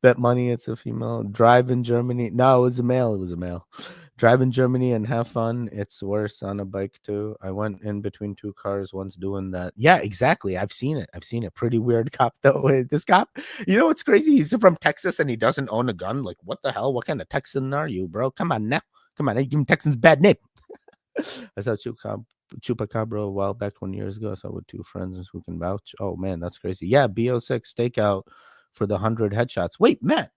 Speaker 2: Bet money it's a female. Drive in Germany. No, it was a male. Drive in Germany and have fun. It's worse on a bike too. I went in between 2 cars once doing that. Yeah, exactly. I've seen it. Pretty weird cop though. This cop, you know what's crazy? He's from Texas and he doesn't own a gun. What the hell? What kind of Texan are you, bro? Come on now. Come on, I give Texans a bad name. I saw Chupacabra a while back 20 years ago. I saw with 2 friends who can vouch. Oh man, that's crazy. Yeah, BO6 stakeout for the 100 headshots. Wait, Matt,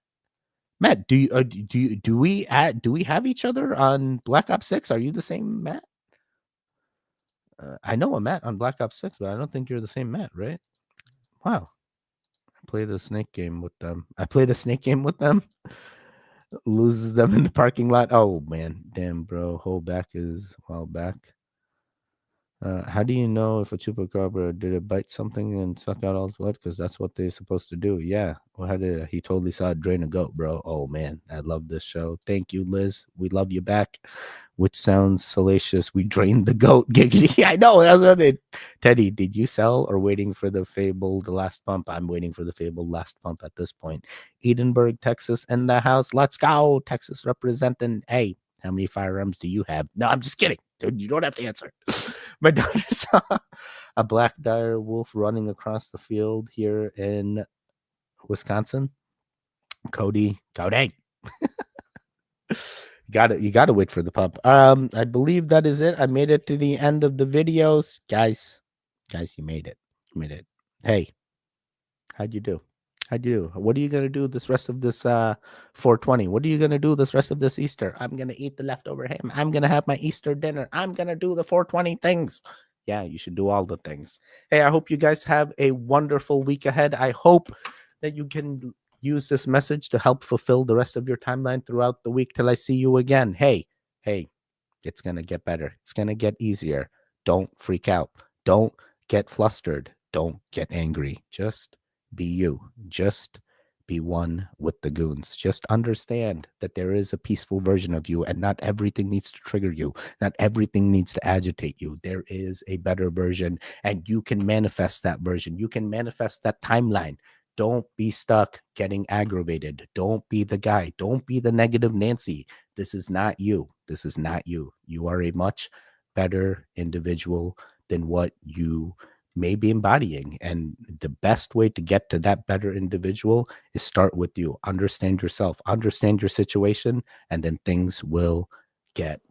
Speaker 2: do we have each other on Black Ops 6? Are you the same Matt? I know a Matt on Black Ops 6, but I don't think you're the same Matt, right? Wow. I play the snake game with them. Loses them in the parking lot. Oh man, damn, bro. Whole back is while back. How do you know if a chupacabra did it bite something and suck out all the blood? Because that's what they're supposed to do. Yeah. Well, he totally saw it drain a goat, bro. Oh man, I love this show. Thank you, Liz. We love you back. Which sounds salacious. We drained the goat. Giggity. I know. That's what it. Teddy, did you sell or waiting for the fabled last pump? I'm waiting for the fabled last pump at this point. Edinburgh, Texas in the house. Let's go. Texas representing. Hey, how many firearms do you have? No, I'm just kidding. Dude, you don't have to answer. My daughter saw a black dire wolf running across the field here in Wisconsin. Cody. You gotta wait for the pump. I believe that is it. I made it to the end of the videos. Guys, you made it. Hey, how'd you do? What are you gonna do this rest of this 420? What are you gonna do this rest of this Easter? I'm gonna eat the leftover ham. I'm gonna have my Easter dinner. I'm gonna do the 420 things. Yeah, you should do all the things. Hey, I hope you guys have a wonderful week ahead. I hope that you can use this message to help fulfill the rest of your timeline throughout the week till I see you again. Hey, it's going to get better. It's going to get easier. Don't freak out. Don't get flustered. Don't get angry. Just be you. Just be one with the goons. Just understand that there is a peaceful version of you, and not everything needs to trigger you. Not everything needs to agitate you. There is a better version, and you can manifest that version. You can manifest that timeline. Don't be stuck getting aggravated. Don't be the guy. Don't be the negative Nancy. This is not you. This is not you. You are a much better individual than what you may be embodying. And the best way to get to that better individual is start with you. Understand yourself, understand your situation, and then things will get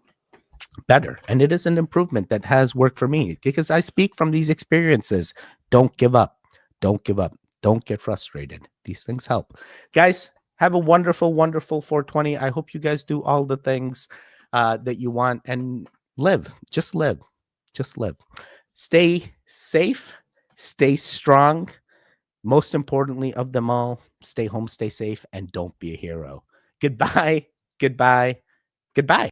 Speaker 2: better. And it is an improvement that has worked for me because I speak from these experiences. Don't give up. Don't give up. Don't get frustrated. These things help. Guys, have a wonderful, wonderful 420. I hope you guys do all the things that you want and live. Just live. Just live. Stay safe. Stay strong. Most importantly of them all, stay home, stay safe, and don't be a hero. Goodbye. Goodbye. Goodbye.